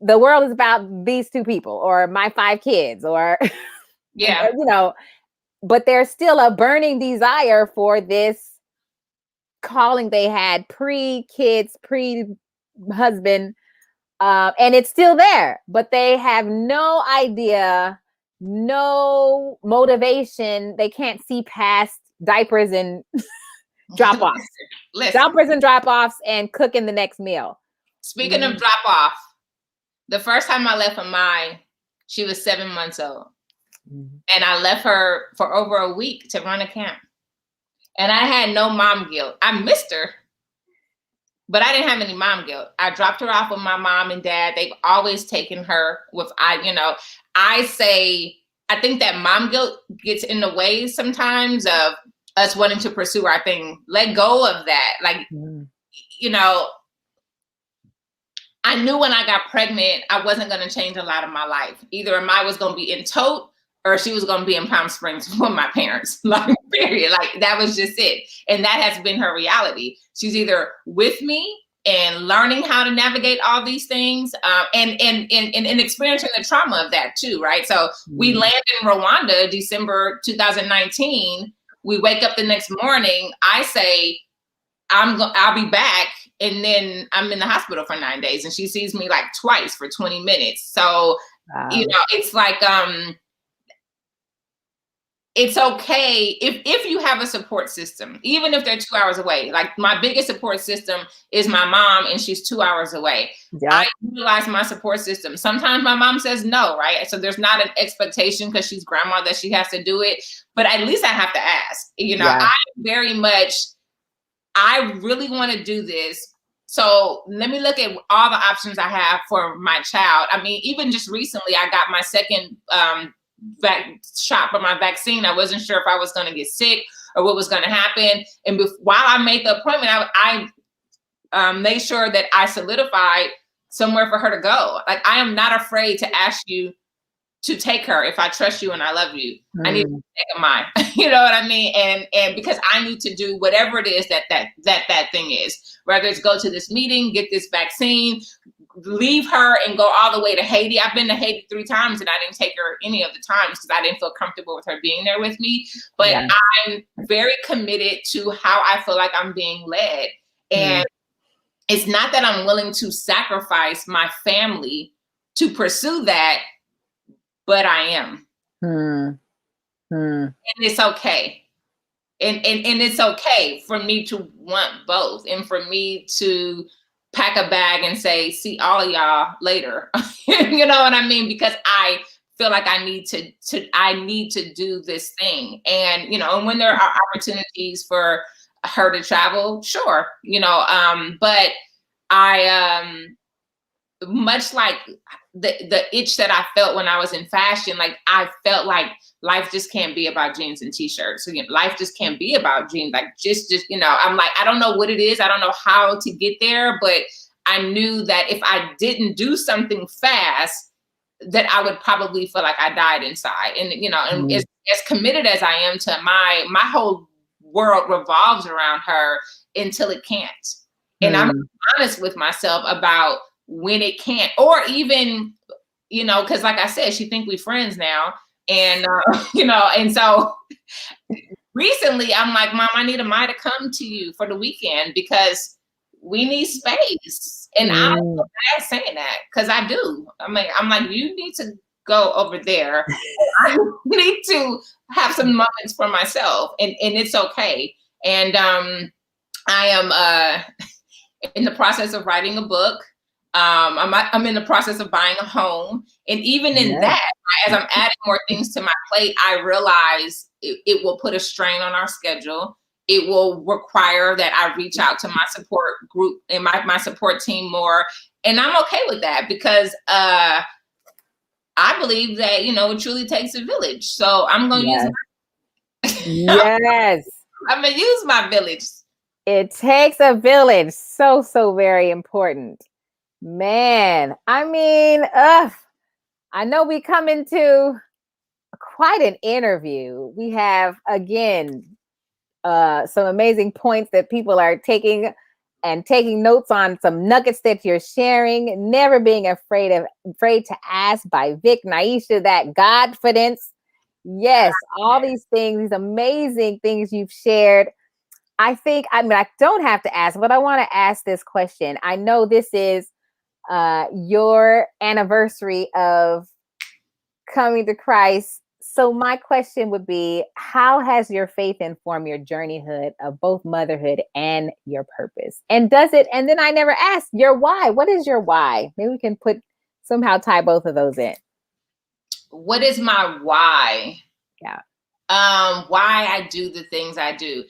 the world is about these 2 people or my 5 kids or, yeah, you know, but there's still a burning desire for this calling they had pre-kids, pre-husband, and it's still there, but they have no idea, no motivation. They can't see past diapers and drop-offs. Diapers and drop-offs and cooking the next meal. Speaking of drop-off, the first time I left Amai, she was 7 months old. And I left her for over a week to run a camp. And I had no mom guilt. I missed her. but I didn't have any mom guilt. I dropped her off with my mom and dad. They've always taken her with, I think that mom guilt gets in the way sometimes of us wanting to pursue our thing. Let go of that. Like, I knew when I got pregnant, I wasn't going to change a lot of my life. Either Mai was going to be in Tote or she was going to be in Palm Springs with my parents. Like, period. Like, that was just it. And that has been her reality. She's either with me and learning how to navigate all these things, and experiencing the trauma of that too, right? So we land in Rwanda, December 2019. We wake up the next morning. I say, I'll be back. And then I'm in the hospital for 9 days, and she sees me like twice for 20 minutes. So, it's like, it's okay if you have a support system, even if they're 2 hours away. Like, my biggest support system is my mom, and she's 2 hours away. Yep. I utilize my support system. Sometimes my mom says no, right? So there's not an expectation because she's grandma that she has to do it, but at least I have to ask. I very much, I really want to do this. So let me look at all the options I have for my child. I mean, even just recently, I got my second shot for my vaccine. I wasn't sure if I was going to get sick or what was going to happen. And while I made the appointment, I made sure that I solidified somewhere for her to go. Like, I am not afraid to ask you to take her if I trust you and I love you. I need to take a mine. You know what I mean? And because I need to do whatever it is that thing is, whether it's go to this meeting, get this vaccine, leave her and go all the way to Haiti. I've been to Haiti 3 times and I didn't take her any of the times because I didn't feel comfortable with her being there with me. But I'm very committed to how I feel like I'm being led. And it's not that I'm willing to sacrifice my family to pursue that, but I am. And it's okay. And it's okay for me to want both, and for me to pack a bag and say, see all of y'all later. You know what I mean? Because I feel like I need to do this thing. And, and when there are opportunities for her to travel, sure, but I, much like the itch that I felt when I was in fashion, like, I felt like life just can't be about jeans and t-shirts. So, life just can't be about jeans. Like, just, I'm like, I don't know what it is. I don't know how to get there, but I knew that if I didn't do something fast, that I would probably feel like I died inside. And, and as committed as I am to my whole world revolves around her until it can't. And I'm honest with myself about when it can't, or even, because like I said, she think we friends now. And, and so recently I'm like, Mom, I need Mai to come to you for the weekend because we need space. And I don't feel bad saying that, because I do. I'm like, you need to go over there. I need to have some moments for myself, and it's okay. And I am in the process of writing a book. I'm in the process of buying a home. And even in that, as I'm adding more things to my plate, I realize it will put a strain on our schedule. It will require that I reach out to my support group and my support team more. And I'm okay with that, because I believe that, it truly takes a village. So I'm going to use I'm going to use my village. It takes a village. So, so very important. Man, I mean, I know we come into quite an interview. We have, again, some amazing points that people are taking notes on, some nuggets that you're sharing. Never being afraid to ask by Vic, Naisha, that Godfidence. Yes, all these things, these amazing things you've shared. I don't have to ask, but I want to ask this question. I know this is your anniversary of coming to Christ. So my question would be, how has your faith informed your journeyhood of both motherhood and your purpose? And then I never asked your why. What is your why? Maybe we can somehow tie both of those in. What is my why? Yeah. Why I do the things I do.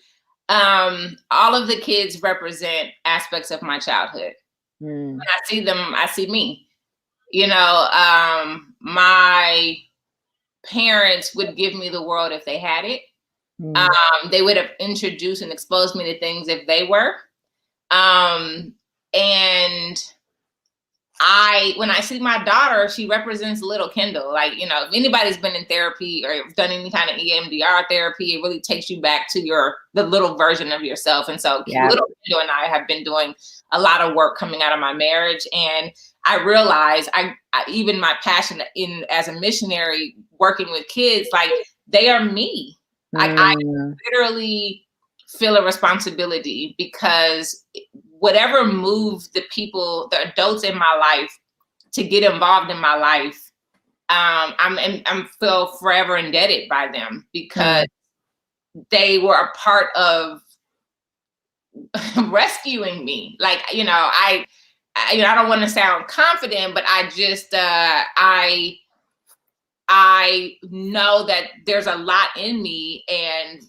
All of the kids represent aspects of my childhood. Mm. When I see them, I see me. You know, my parents would give me the world if they had it. Mm. They would have introduced and exposed me to things if they were. And when I see my daughter, she represents little Kendal. Like, you know, if anybody's been in therapy or done any kind of EMDR therapy, it really takes you back to the little version of yourself. And so little Kendal and I have been doing a lot of work coming out of my marriage. And I realize even my passion as a missionary working with kids, like they are me. I literally feel a responsibility because whatever moved the adults in my life to get involved in my life, I'm feel forever indebted by them because they were a part of rescuing me. Like, you know, I don't want to sound confident, but I just, I know that there's a lot in me, and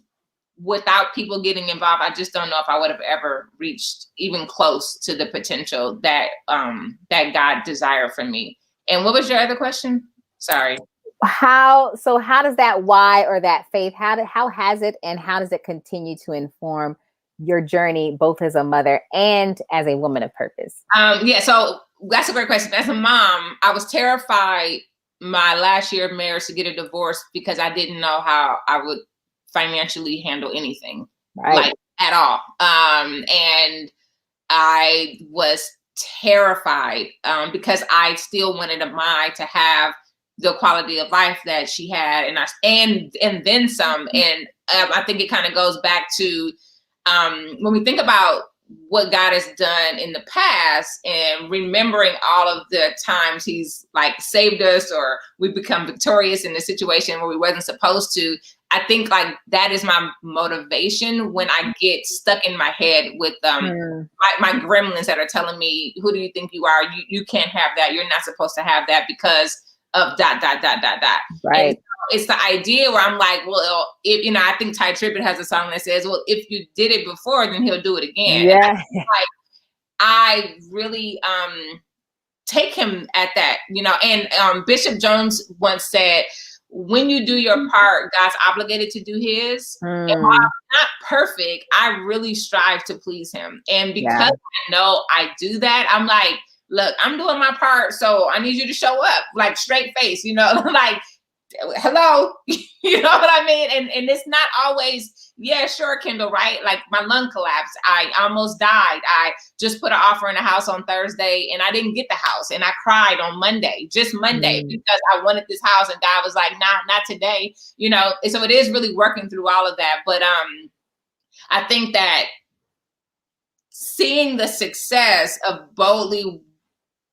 without people getting involved, I just don't know if I would have ever reached even close to the potential that that God desired for me. And what was your other question? Sorry. How does that why or that faith, how has it and how does it continue to inform your journey, both as a mother and as a woman of purpose? So that's a great question. As a mom, I was terrified my last year of marriage to get a divorce because I didn't know how I would financially handle anything, like at all. And I was terrified because I still wanted Amai to have the quality of life that she had, and then some. And I think it kind of goes back to when we think about what God has done in the past and remembering all of the times he's like saved us or we become victorious in a situation where we wasn't supposed to. I think like that is my motivation when I get stuck in my head with my gremlins that are telling me, who do you think you are? You can't have that. You're not supposed to have that because of ... Right. And it's the idea where I'm like, well, if you know, I think Ty Tribbett has a song that says, well, if you did it before, then he'll do it again. Yeah. I really take him at that, you know. And Bishop Jones once said, when you do your part, God's obligated to do his. And while I'm not perfect, I really strive to please him. And because I know I do that, I'm like, look, I'm doing my part, so I need you to show up, like straight face, you know, like, hello, you know what I mean? And it's not always, yeah, sure, Kendal, right? Like my lung collapsed. I almost died. I just put an offer in a house on Thursday and I didn't get the house. And I cried on Monday, just Monday, because I wanted this house and God was like, nah, not today, you know? And so it is really working through all of that. But I think that seeing the success of boldly,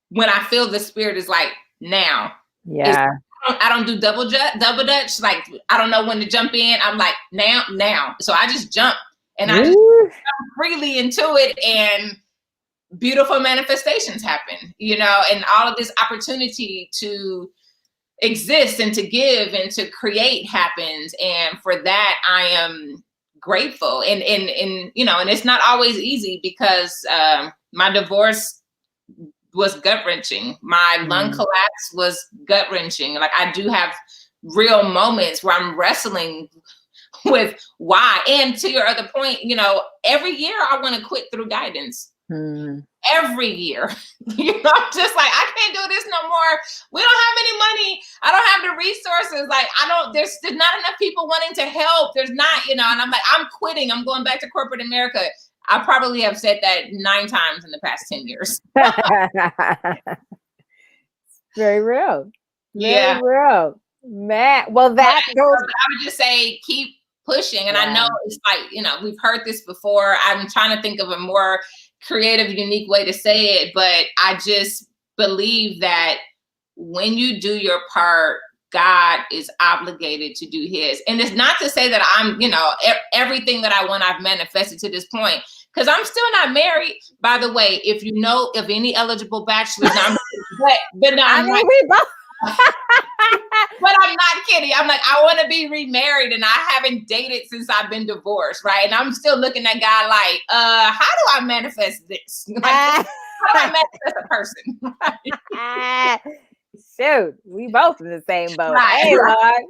when I feel the spirit is like, now. Yeah. I don't do double dutch. Like, I don't know when to jump in. I'm like, now. So I just jump and I just jump freely into it, and beautiful manifestations happen, you know, and all of this opportunity to exist and to give and to create happens. And for that, I am grateful. And you know, and it's not always easy because my divorce was gut-wrenching. My lung collapse was gut-wrenching. Like, I do have real moments where I'm wrestling with why. And to your other point, you know, every year I want to quit through guidance. Every year. You know, I'm just like, I can't do this no more. We don't have any money. I don't have the resources. Like, there's not enough people wanting to help. There's not, you know, and I'm like, I'm quitting. I'm going back to corporate America. I probably have said that 9 times in the past 10 years. Very real. Very real. Man. Well, that goes. I would just say keep pushing. And I know it's like, you know, we've heard this before. I'm trying to think of a more creative, unique way to say it. But I just believe that when you do your part, God is obligated to do his. And it's not to say that I'm, you know, everything that I want, I've manifested to this point, because I'm still not married. By the way, if you know of any eligible bachelors, but no, I'm like, But I'm not kidding. I'm like, I want to be remarried, and I haven't dated since I've been divorced, right? And I'm still looking at God like, how do I manifest this? Like, how do I manifest a person? Shoot, we both in the same boat. Right, Hey, right.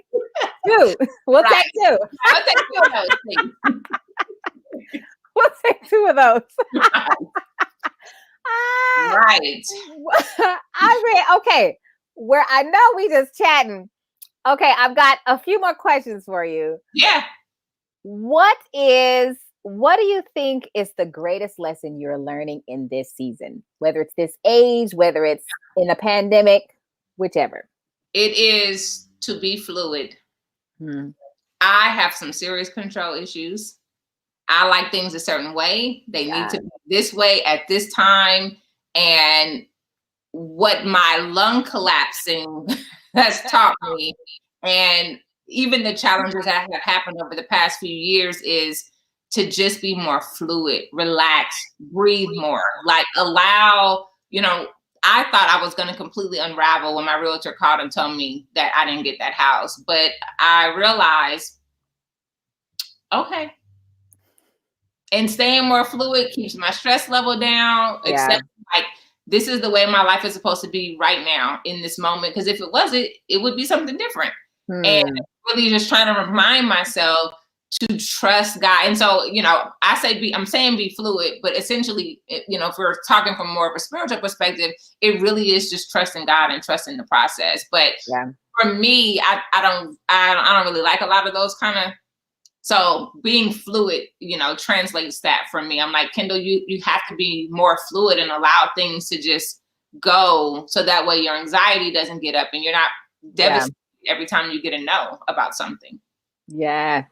Lord. Shoot, we'll Right. take two. I'll take two of those, please. We'll take two of those. Right. Okay, where I know we just chatting. Okay, I've got a few more questions for you. Yeah. What do you think is the greatest lesson you're learning in this season? Whether it's this age, whether it's in a pandemic, whichever. It is to be fluid. I have some serious control issues. I like things a certain way. They need to be this way at this time. And what my lung collapsing has taught me, and even the challenges that have happened over the past few years, is to just be more fluid, relax, breathe more, like allow, I thought I was going to completely unravel when my realtor called and told me that I didn't get that house. But I realized, okay. And staying more fluid keeps my stress level down, except like, this is the way my life is supposed to be right now in this moment. Because if it wasn't, it would be something different. And really just trying to remind myself to trust God. And so, I'm saying be fluid, but essentially, if we're talking from more of a spiritual perspective, it really is just trusting God and trusting the process. But for me, I don't really like a lot of those kind of. So being fluid, translates that for me. I'm like, Kendal, you have to be more fluid and allow things to just go, so that way your anxiety doesn't get up and you're not devastated every time you get a no about something. Yeah.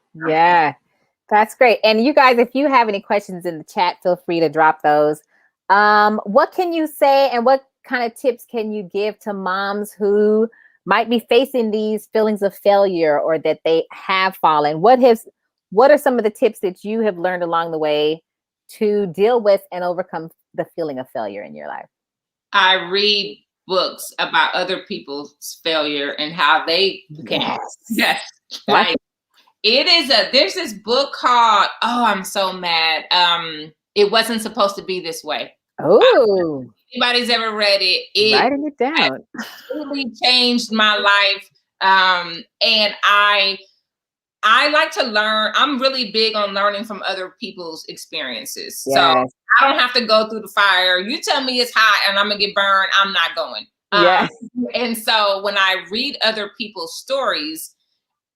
That's great. And you guys, if you have any questions in the chat, feel free to drop those. What can you say, and what kind of tips can you give to moms who might be facing these feelings of failure, or that they have fallen? What are some of the tips that you have learned along the way to deal with and overcome the feeling of failure in your life? I read books about other people's failure and how they can. Yes. Like, there's this book called, I'm so mad. It Wasn't Supposed to Be This Way. Oh. Anybody's ever read it? Writing it down. Really changed my life. And I like to learn. I'm really big on learning from other people's experiences. Yes. So I don't have to go through the fire. You tell me it's hot and I'm going to get burned, I'm not going. And so when I read other people's stories,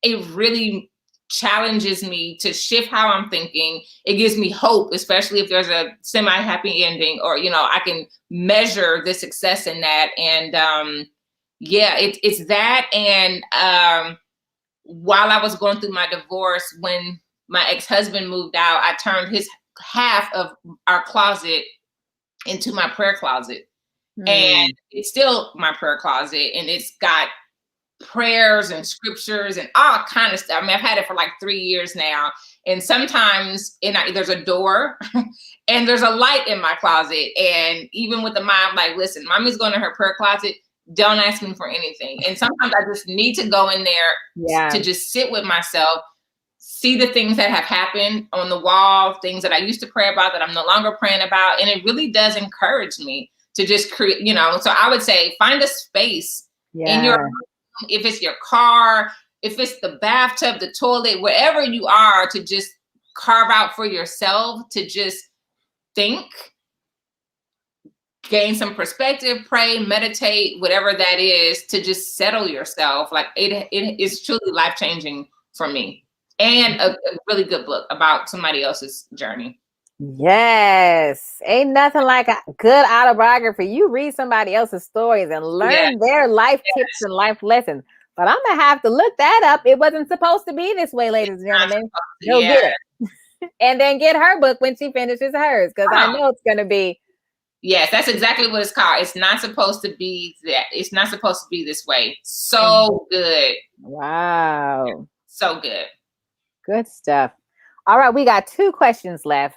it really challenges me to shift how I'm thinking. It gives me hope, especially if there's a semi-happy ending, or, I can measure the success in that. And it's that. And while I was going through my divorce, when my ex-husband moved out, I turned his half of our closet into my prayer closet. And it's still my prayer closet, and it's got prayers and scriptures and all kind of stuff. I mean, I've had it for like 3 years now. And sometimes there's a door and there's a light in my closet. And even with the mom, I'm like, listen, mommy's going to her prayer closet. Don't ask me for anything. And sometimes I just need to go in there to just sit with myself, see the things that have happened on the wall, things that I used to pray about that I'm no longer praying about. And it really does encourage me to just create, so I would say find a space in your room, if it's your car, if it's the bathtub, the toilet, wherever you are, to just carve out for yourself, to just think, gain some perspective, pray, meditate, whatever that is, to just settle yourself. Like it is truly life-changing for me. And a really good book about somebody else's journey. Yes. Ain't nothing like a good autobiography. You read somebody else's stories and learn their life tips and life lessons. But I'm going to have to look that up. It wasn't supposed to be this way, ladies and gentlemen. Go get it. And then get her book when she finishes hers, because I know it's going to be. Yes, that's exactly what it's called. It's not supposed to be that. It's not supposed to be this way. So good. Wow. So good. Good stuff. All right. We got 2 questions left.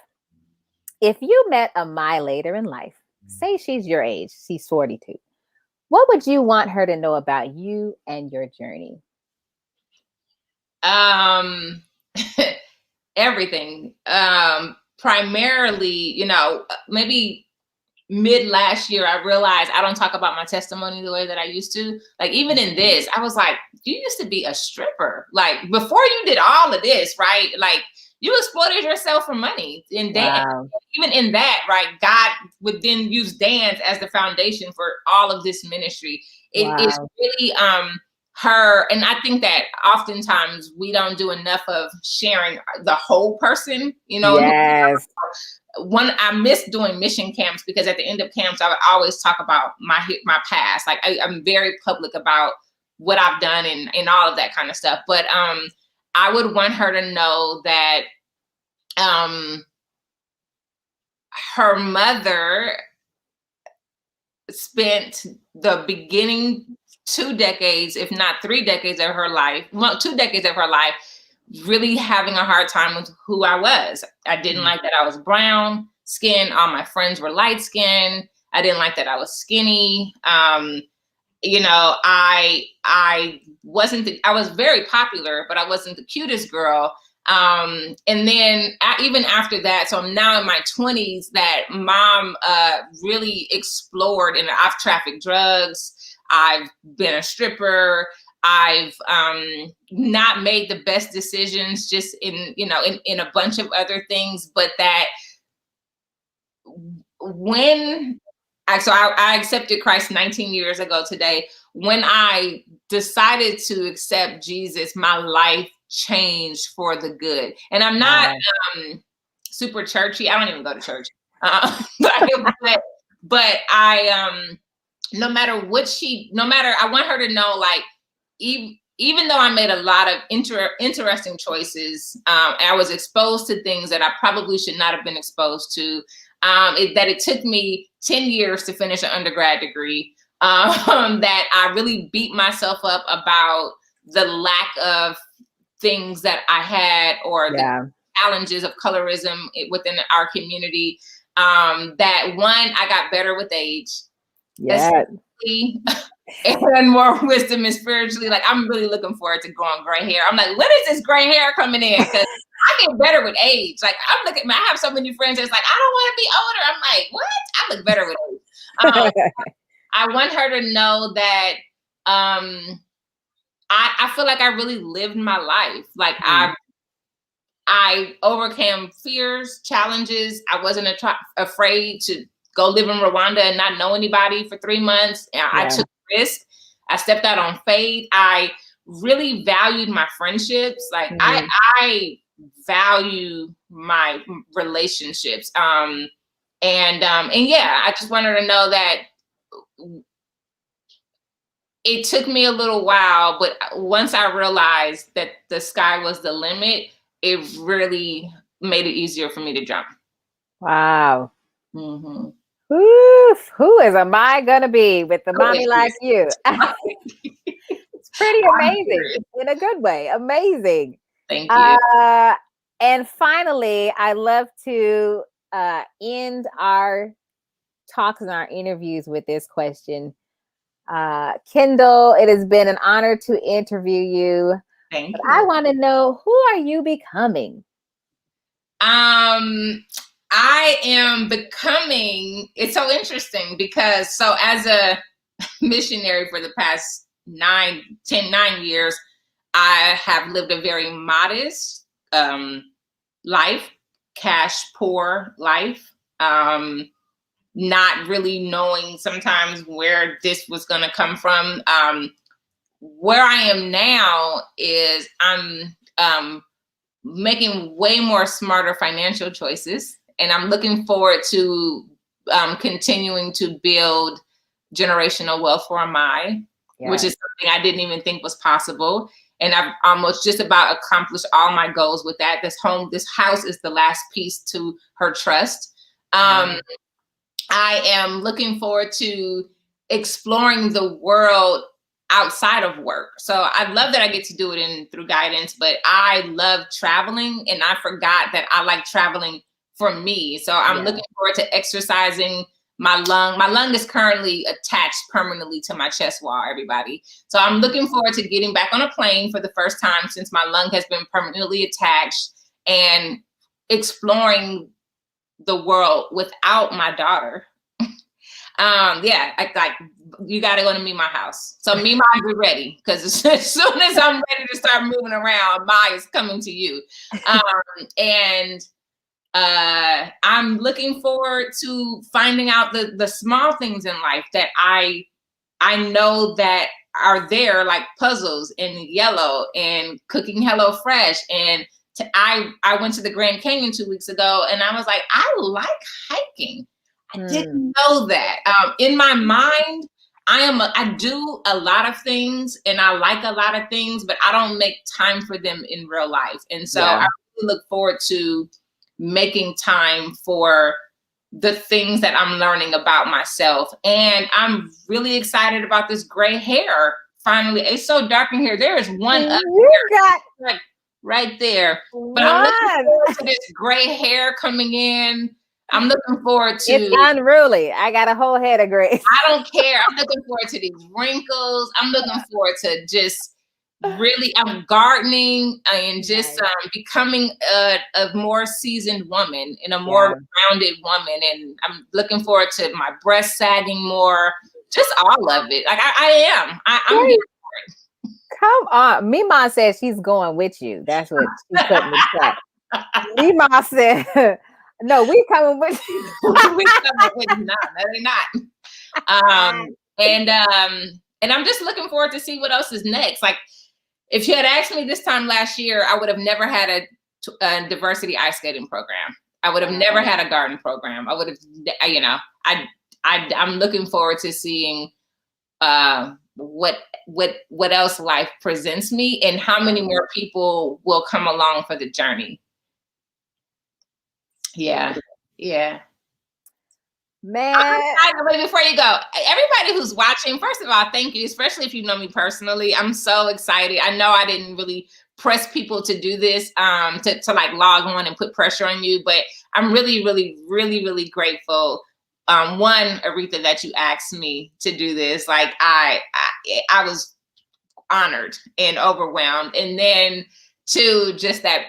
If you met a my later in life, say she's your age, she's 42, What would you want her to know about you and your journey? Um, everything. Primarily, maybe mid last year, I realized I don't talk about my testimony the way that I used to. Like, even in this, I was like, you used to be a stripper. Like, before you did all of this, right? Like, you exploited yourself for money in dance. Wow. Even in that, right? God would then use dance as the foundation for all of this ministry. It is Wow. really her, and I think that oftentimes we don't do enough of sharing the whole person, Yes. I miss doing mission camps, because at the end of camps, I would always talk about my past. Like, I'm very public about what I've done and all of that kind of stuff. But I would want her to know that her mother spent the beginning 2 decades, if not 3 decades of her life, 2 decades of her life, really having a hard time with who I was. I didn't like that I was brown skin. All my friends were light skinned. I didn't like that I was skinny. I was very popular, but I wasn't the cutest girl. And then even after that, so I'm now in my 20s, that mom really explored, and I've trafficked drugs. I've been a stripper. I've not made the best decisions, just in a bunch of other things, but that when I accepted Christ 19 years ago today. When I decided to accept Jesus, my life changed for the good. And I'm not super churchy. I don't even go to church. But I no matter I want her to know, like, even though I made a lot of interesting choices, I was exposed to things that I probably should not have been exposed to. That it took me 10 years to finish an undergrad degree. That I really beat myself up about the lack of things that I had, or the challenges of colorism within our community. That one, I got better with age. Yeah. And more wisdom and spiritually. Like, I'm really looking forward to growing gray hair. I'm like, when is this gray hair coming in? Because I get better with age. Like, I have so many friends that's like, I don't want to be older. I'm like, what? I look better with age. I want her to know that I feel like I really lived my life. Like, I overcame fears, challenges. I wasn't afraid to go live in Rwanda and not know anybody for 3 months. I took risk. I stepped out on faith. I really valued my friendships. Like, I value my relationships. And yeah, I just want her to know that it took me a little while, but once I realized that the sky was the limit, it really made it easier for me to jump. Wow. Mm-hmm. Oof, who is am I gonna be with the mommy like you? It's pretty amazing in a good way. Amazing. Thank you. And finally, I love to end our talks and our interviews with this question. Kendal, it has been an honor to interview you. Thank you. I want to know, who are you becoming? I am becoming, it's so interesting because, so as a missionary for the past 9 years, I have lived a very modest life, cash poor life, not really knowing sometimes where this was going to come from. Where I am now is I'm making way more smarter financial choices. And I'm looking forward to continuing to build generational wealth for which is something I didn't even think was possible. And I've almost just about accomplished all my goals with that. This house is the last piece to her trust. I am looking forward to exploring the world outside of work. So I love that I get to do it through guidance, but I love traveling, and I forgot that I like traveling for me. So I'm looking forward to exercising my lung is currently attached permanently to my chest wall, everybody. So I'm looking forward to getting back on a plane for the first time since my lung has been permanently attached and exploring the world without my daughter. You got to go to meet my house. So me, Ma, be ready, because as soon as I'm ready to start moving around, Ma is coming to you. And I'm looking forward to finding out the small things in life that I know that are there, like puzzles and yellow and cooking Hello Fresh. And I went to the Grand Canyon 2 weeks ago, and I was like, I like hiking. I didn't know that. In my mind, I do a lot of things and I like a lot of things, but I don't make time for them in real life. And so I really look forward to making time for the things that I'm learning about myself. And I'm really excited about this gray hair. Finally, it's so dark in here. There is one up here, like right there. But I'm looking forward to this gray hair coming in. I'm looking forward to. It's unruly. I got a whole head of gray. I don't care. I'm looking forward to these wrinkles. I'm looking forward to just really, I'm gardening and just becoming a more seasoned woman and a more rounded woman. And I'm looking forward to my breast sagging more, just all of it. Like I'm here for it. Come on. Mima said she's going with you. That's what she put in the chat. Mima said, no, we coming with you. We coming with you. No, they're not. And I'm just looking forward to see what else is next. Like, if you had asked me this time last year, I would have never had a diversity ice skating program. I would have never had a garden program. I would have, I'm looking forward to seeing what else life presents me and how many more people will come along for the journey. Yeah. Man. Before you go, everybody who's watching, first of all, thank you, especially if you know me personally. I'm so excited. I know I didn't really press people to do this, to like log on and put pressure on you, but I'm really, really, really, really grateful. One, Aretha, that you asked me to do this. Like I was honored and overwhelmed. And then two, just that,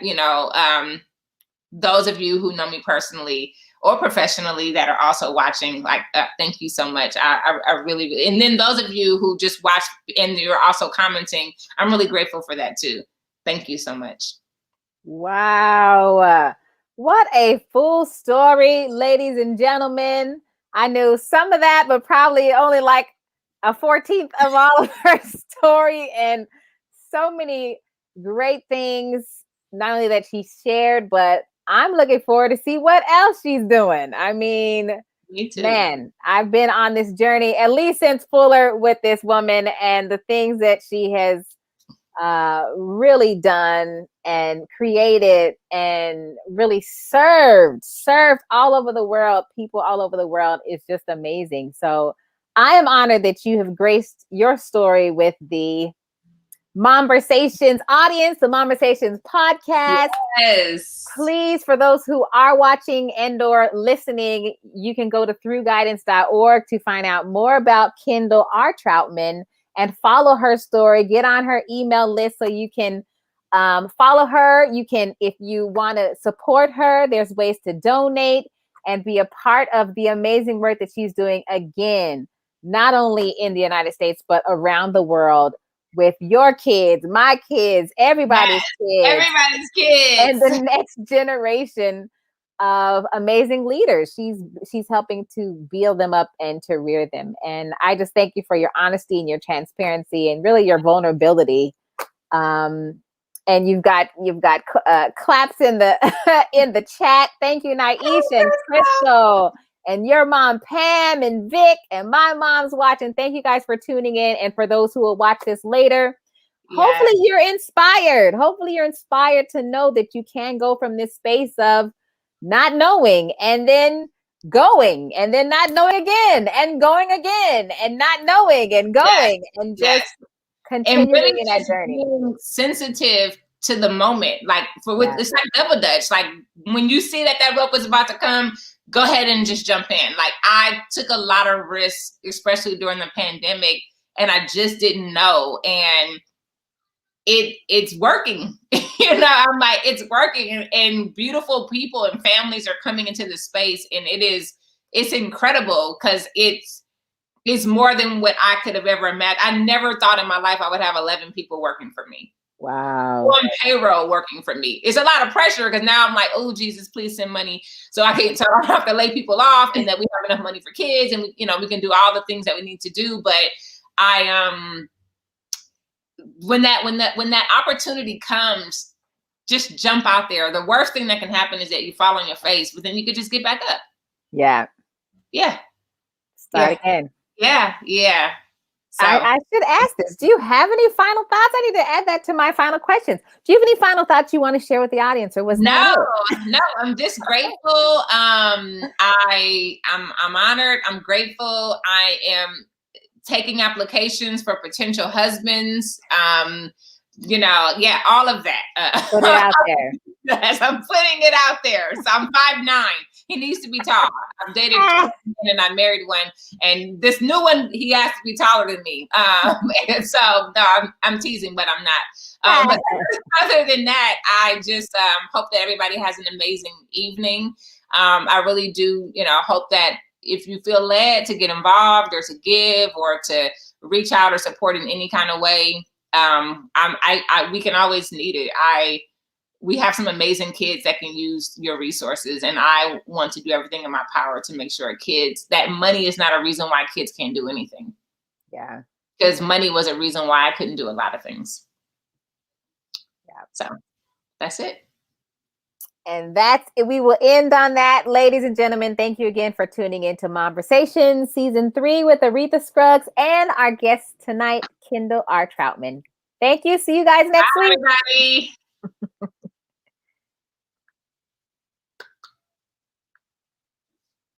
those of you who know me personally or professionally that are also watching, like, thank you so much. I really, and then those of you who just watch and you're also commenting, I'm really grateful for that too. Thank you so much. Wow. What a full story, ladies and gentlemen. I knew some of that, but probably only like a 14th of all of her story, and so many great things, not only that she shared, but I'm looking forward to see what else she's doing. I mean, me too. Man, I've been on this journey at least since Fuller with this woman, and the things that she has really done and created and really served all over the world, people all over the world, is just amazing. So I am honored that you have graced your story with the MomVersations audience, the MomVersations podcast. Yes. Please, for those who are watching and or listening, you can go to throughguidance.org to find out more about Kendal R. Troutman and follow her story. Get on her email list so you can follow her. You can, if you want to support her, there's ways to donate and be a part of the amazing work that she's doing, again, not only in the United States, but around the world, with your kids, my kids, everybody's kids, and the next generation of amazing leaders. She's helping to build them up and to rear them. And I just thank you for your honesty and your transparency and really your vulnerability. And you've got claps in the in the chat. Thank you, Naisha and Crystal. And your mom, Pam, and Vic, and my mom's watching. Thank you guys for tuning in. And for those who will watch this later, hopefully you're inspired. Hopefully you're inspired to know that you can go from this space of not knowing and then going and then not knowing again and going again and not knowing and going and just continuing really in that journey. Being sensitive to the moment. Like it's like double dutch. Like when you see that rope is about to come, go ahead and just jump in. Like, I took a lot of risks, especially during the pandemic, and I just didn't know. And it's working. I'm like, it's working, and beautiful people and families are coming into the space, and it's incredible, because it's more than what I could have ever imagined. I never thought in my life I would have 11 people working for me. Wow. On payroll working for me. It's a lot of pressure, because now I'm like, oh, Jesus, please send money so I don't have to lay people off, and that we have enough money for kids, and we can do all the things that we need to do. But I when that opportunity comes, just jump out there. The worst thing that can happen is that you fall on your face, but then you could just get back up. Yeah. Start again. Yeah. So I should ask this. Do you have any final thoughts? I need to add that to my final questions. Do you have any final thoughts you want to share with the audience, or was no, I'm just grateful. I'm honored. I'm grateful. I am taking applications for potential husbands. All of that. Put it out there. Yes, I'm putting it out there. So I'm 5'9". He needs to be tall. I've dated two and I married one, and this new one, he has to be taller than me. And so no, I'm teasing, but I'm not. But other than that, I just hope that everybody has an amazing evening. I really do, hope that if you feel led to get involved or to give or to reach out or support in any kind of way, we can always need it. We have some amazing kids that can use your resources, and I want to do everything in my power to make sure that money is not a reason why kids can't do anything. Yeah. Because money was a reason why I couldn't do a lot of things. Yeah. So that's it. And we will end on that. Ladies and gentlemen, thank you again for tuning into MomVersations Season 3 with Aretha Scruggs and our guest tonight, Kendal R. Troutman. Thank you. See you guys next week. Bye, everybody.